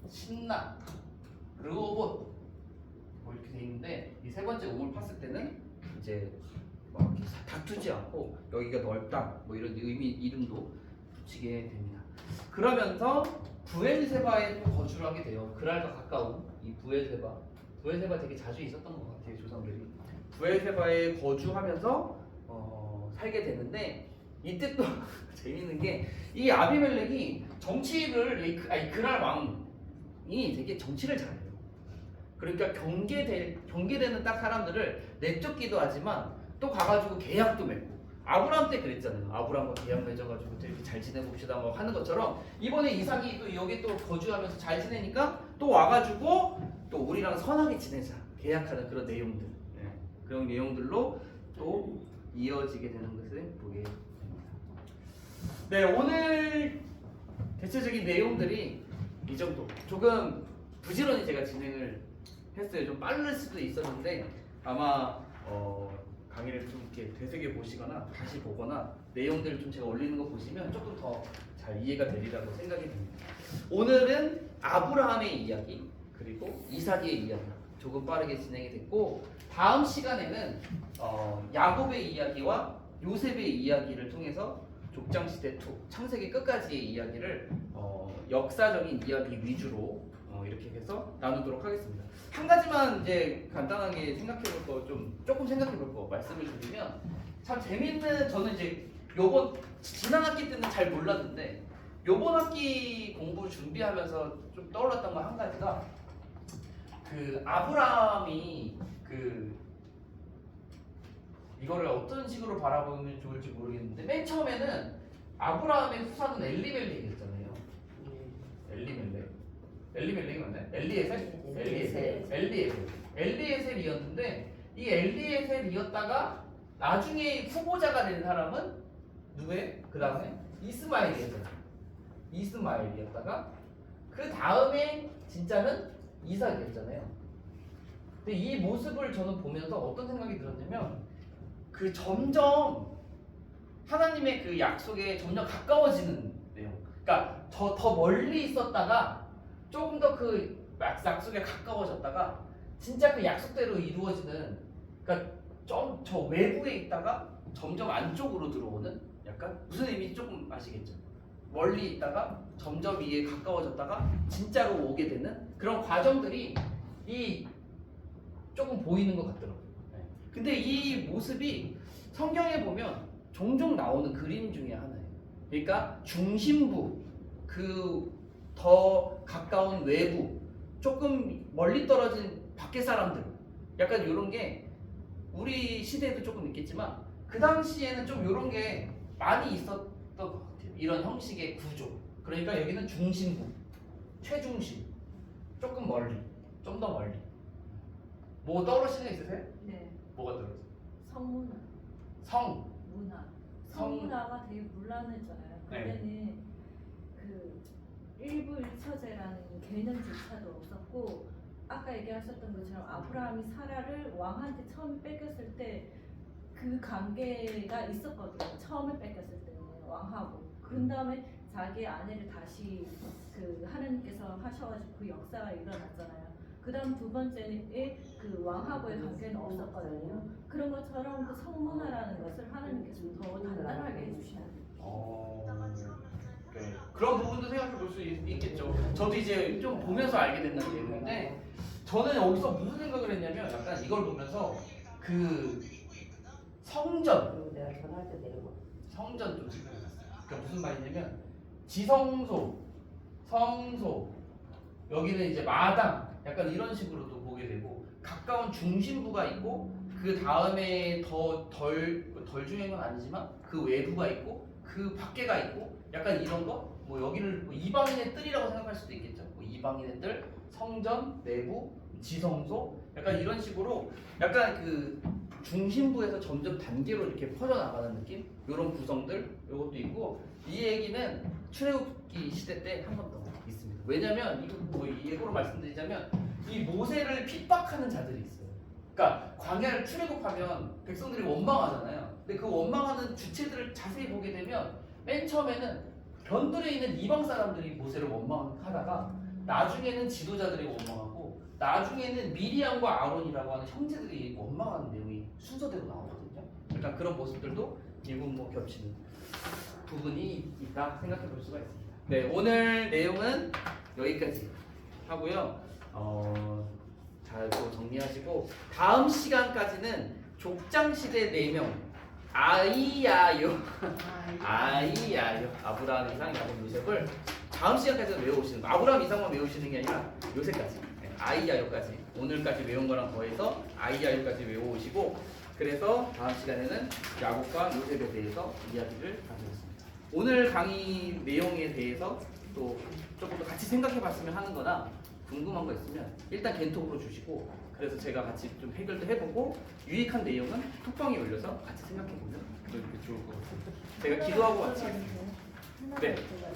신나, 르호봇 뭐 이렇게 돼 있는데, 이 3번째 우물 팠을 때는 이제 막 다투지 않고 여기가 넓다 뭐 이런 이름도 붙이게 됩니다. 그러면서 부엘세바에 또 거주를 하게 돼요. 그랄과 가까운 이 부엘세바 되게 자주 있었던 것 같아요. 조상들이 부엘세바에 거주하면서 살게 되는데, 이때 또 재밌는 게 이 아비멜렉이 정치를 그랄 왕이 되게 정치를 잘해요. 그러니까 경계되는 딱 사람들을 내쫓기도 하지만 또 가가지고 계약도 맺고, 아브라함 때 그랬잖아요. 아브라함과 계약 맺어가지고 이렇게 잘 지내봅시다 뭐 하는 것처럼 이번에 이삭이 또 여기 또 거주하면서 잘 지내니까 또 와가지고 또 우리랑 선하게 지내자 계약하는 그런 내용들, 그런 내용들로 또 이어지게 되는 것을 보게 됩니다. 네, 오늘 대체적인 내용들이 이 정도. 조금 부지런히 제가 진행을 했어요. 좀 빠를 수도 있었는데 아마 강의를 좀 이렇게 되새겨 보시거나 다시 보거나 내용들을 좀 제가 올리는 거 보시면 조금 더 잘 이해가 되리라고 생각이 듭니다. 오늘은 아브라함의 이야기 그리고 이삭의 이야기 조금 빠르게 진행이 됐고 다음 시간에는 야곱의 이야기와 요셉의 이야기를 통해서 족장시대 2 창세기 끝까지의 이야기를 역사적인 이야기 위주로 이렇게 해서 나누도록 하겠습니다. 한 가지만 이제 간단하게 생각해볼 거 조금 생각해볼 거 말씀을 드리면 참 재밌는 저는 이제 요번 지난 학기 때는 잘 몰랐는데 요번 학기 공부 준비하면서 좀 떠올랐던 거 한 가지가 그 아브라함이 이거를 어떤 식으로 바라보면 좋을지 모르겠는데 맨 처음에는 아브라함의 후사는 엘리멜렉이었잖아요. 엘리멜렉이 맞나요? 엘리에셀이었는데 이 엘리에셀이었다가 나중에 후보자가 된 사람은 누구예요? 그 다음에 이스마엘이었다가 그 다음에 진짜는 이삭이었잖아요. 근데 이 모습을 저는 보면서 어떤 생각이 들었냐면 그 점점 하나님의 그 약속에 점점 가까워지는 내용. 그러니까 더 멀리 있었다가 조금 더 그 약속에 가까워졌다가 진짜 그 약속대로 이루어지는. 그러니까 좀 저 외부에 있다가 점점 안쪽으로 들어오는 약간 무슨 의미인지 조금 아시겠죠? 멀리 있다가 점점 위에 가까워졌다가 진짜로 오게 되는 그런 과정들이 조금 보이는 것 같더라고요. 근데 이 모습이 성경에 보면 종종 나오는 그림 중에 하나예요. 그러니까 중심부, 그 더 가까운 외부, 조금 멀리 떨어진 밖의 사람들, 약간 이런 게 우리 시대에도 조금 있겠지만 그 당시에는 좀 이런 게 많이 있었던 것 같아요. 이런 형식의 구조. 그러니까 여기는 중심부, 최중심, 조금 멀리, 좀 더 멀리. 뭐 떠오르시는 거 있으세요? 네. 뭐가 떠오르세요? 성문화. 문화. 성문화가 되게 문란했잖아요. 네. 그때는 그 일부 일처제라는 개념조차도 없었고 아까 얘기하셨던 것처럼 아브라함이 사라를 왕한테 처음 뺏겼을 때 그 관계가 있었거든요. 처음에 뺏겼을 때는 왕하고 그 다음에 자기 아내를 다시 그 하나님께서 하셔가지고 그 역사가 일어났잖아요. 그 다음 두 번째에 그 왕하고의 관계는 없었거든요. 그런 것처럼 그 성문화라는 것을 하나님께서 더 단단하게 해주시는. 네. 그런 부분도 생각해 볼 수 있겠죠. 저도 이제 좀 보면서 알게 됐는 내용인데 저는 여기서 무슨 생각을 했냐면 약간 이걸 보면서 그 성전 내가 전화할 때 내려봐. 좀 생각해봤어요. 그러니까 무슨 말이냐면 지성소, 성소, 여기는 이제 마당, 약간 이런 식으로도 보게 되고 가까운 중심부가 있고 그 다음에 덜 중요한 건 아니지만 그 외부가 있고 그 밖에가 있고 약간 이런 거. 뭐 여기를 뭐 이방인의 뜰이라고 생각할 수도 있겠죠. 뭐 이방인의 뜰, 성전, 내부, 지성소, 약간 이런 식으로 약간 그 중심부에서 점점 단계로 이렇게 퍼져나가는 느낌? 이런 구성들, 이것도 있고 이 얘기는 출애굽기 시대 때 한 번 더 있습니다. 왜냐면 이거 뭐 예고로 말씀드리자면 이 모세를 핍박하는 자들이 있어요. 그러니까 광야를 출애굽하면 백성들이 원망하잖아요. 근데 그 원망하는 주체들을 자세히 보게 되면 맨 처음에는 변들에 있는 이방 사람들이 모세를 원망하다가 나중에는 지도자들이 원망하고 나중에는 미리암과 아론이라고 하는 형제들이 원망하는 내용이 순서대로 나오거든요. 그러니까 그런 모습들도 일부 뭐 겹치는 부분이 있다 생각해 볼 수가 있습니다. 네, 오늘 내용은 여기까지 하고요. 잘 또 정리하시고 다음 시간까지는 족장시대 4명 아이야요 아브라함, 이삭, 야곱, 요셉을 다음 시간까지 외워오시는 거. 아브라함, 이삭만 외우시는 게 아니라 요셉까지, 아이야요까지 오늘까지 외운 거랑 더해서 아이야요까지 외워오시고 그래서 다음 시간에는 야곱과 요셉에 대해서 이야기를 나누겠습니다. 오늘 강의 내용에 대해서 또 조금 더 같이 생각해봤으면 하는 거나 궁금한 거 있으면 일단 겐톡으로 주시고 그래서 제가 같이 좀 해결도 해보고 유익한 내용은 톡방에 올려서 같이 생각해보면 좋을 것 같습니다. 제가 기도하고 마치겠습니다.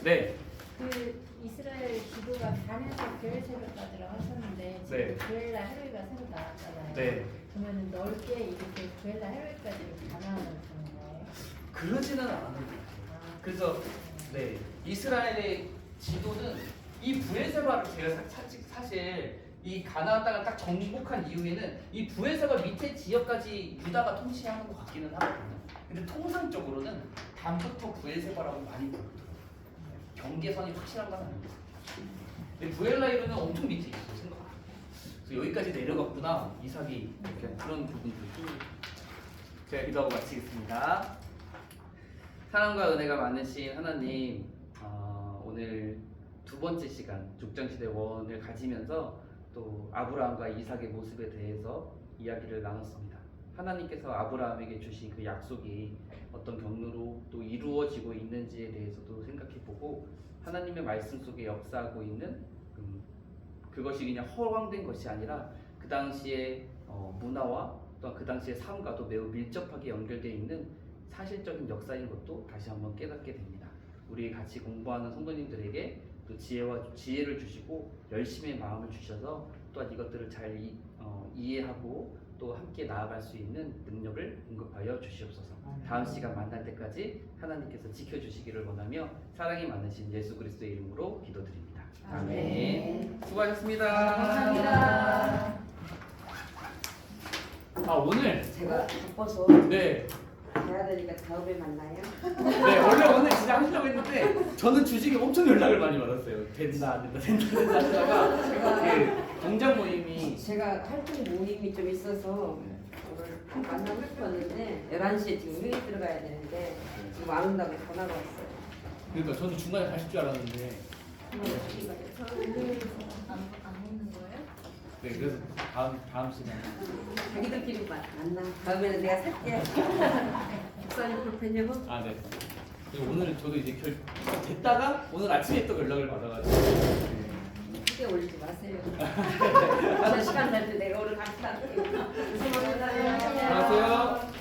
네. 그 이스라엘 기도가 단에서 교회 새벽까지라고 하셨는데 지금 네. 교회날 하루가 새로 나왔잖아요. 네. 그러면 넓게 이렇게 구엘라 해외까지 가나안을 가는 거예요? 그러지는 않았는데. 그래서 네 이스라엘의 지도는 이 부엘세바를 제가 사실 이 가나안 땅을 딱 정복한 이후에는 이 부엘세바 밑에 지역까지 유다가 통치하는 것 같기는 하거든요. 근데 통상적으로는 담부터 부엘세바라고 많이 부르더라고요. 경계선이 확실한 건 아닙니다. 근데 부엘라이로는 엄청 밑에 있어요 생각보다. 그래서 여기까지 내려갔구나 이삭이 이렇게 그런 부분들도 제가 기도하고 마치겠습니다. 사랑과 은혜가 많으신 하나님, 오늘 두 번째 시간 족장시대 원을 가지면서 또 아브라함과 이삭의 모습에 대해서 이야기를 나눴습니다. 하나님께서 아브라함에게 주신 그 약속이 어떤 경로로 또 이루어지고 있는지에 대해서도 생각해보고 하나님의 말씀 속에 역사하고 있는 그것이 그냥 허황된 것이 아니라 그 당시의 문화와 또 그 당시의 삶과도 매우 밀접하게 연결되어 있는 사실적인 역사인 것도 다시 한번 깨닫게 됩니다. 우리 같이 공부하는 성도님들에게 또 지혜를 주시고 열심의 마음을 주셔서 또한 이것들을 잘 이해하고 또 함께 나아갈 수 있는 능력을 공급하여 주시옵소서. 다음 시간 만날 때까지 하나님께서 지켜주시기를 원하며 사랑이 많으신 예수 그리스도의 이름으로 기도드립니다. 아멘. 수고하셨습니다. 감사합니다. 오늘 제가 바빠서 네. 가야 되니까 다음에 만나요. 네, 원래 오늘 진짜 하려고 했는데 저는 주식에 엄청 연락을 많이 받았어요. 된다 안 된다 하다가 그 동장 모임이 제가 활동 모임이 좀 있어서 오늘 만나고 싶었는데 11시에 지금 회의 들어가야 되는데 지금 안 온다고 전화가 왔어요. 그러니까 저는 중간에 가실 줄 알았는데 저 오늘 안 먹는 거예요? 네, 그래서 다음 시간에 자기들끼리 만나. 다음에는 내가 살게. 목사님 불편해요? 네. 그리고 오늘은 저도 이제 됐다가 오늘 아침에 또 연락을 받아가지고 크게 올리지 마세요. 저 시간 날 때 내가 오늘 같이 갈게요. 죄송합니다. 안녕하세요.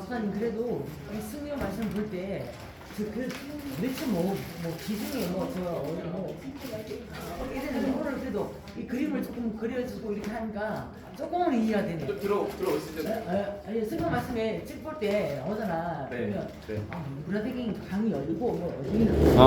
수사님 그래도 이 승려 말씀 볼 때 도대체 뭐 기준이 이제는 이거를 그래도 이 그림을 조금 그려주고 이렇게 하니까 조금은 이해가 되네. 또 들어오시죠. 아니 승려 말씀에 책 볼 때 나오잖아. 네. 그러면 네. 누구라되기 강이 열리고 뭐 어디는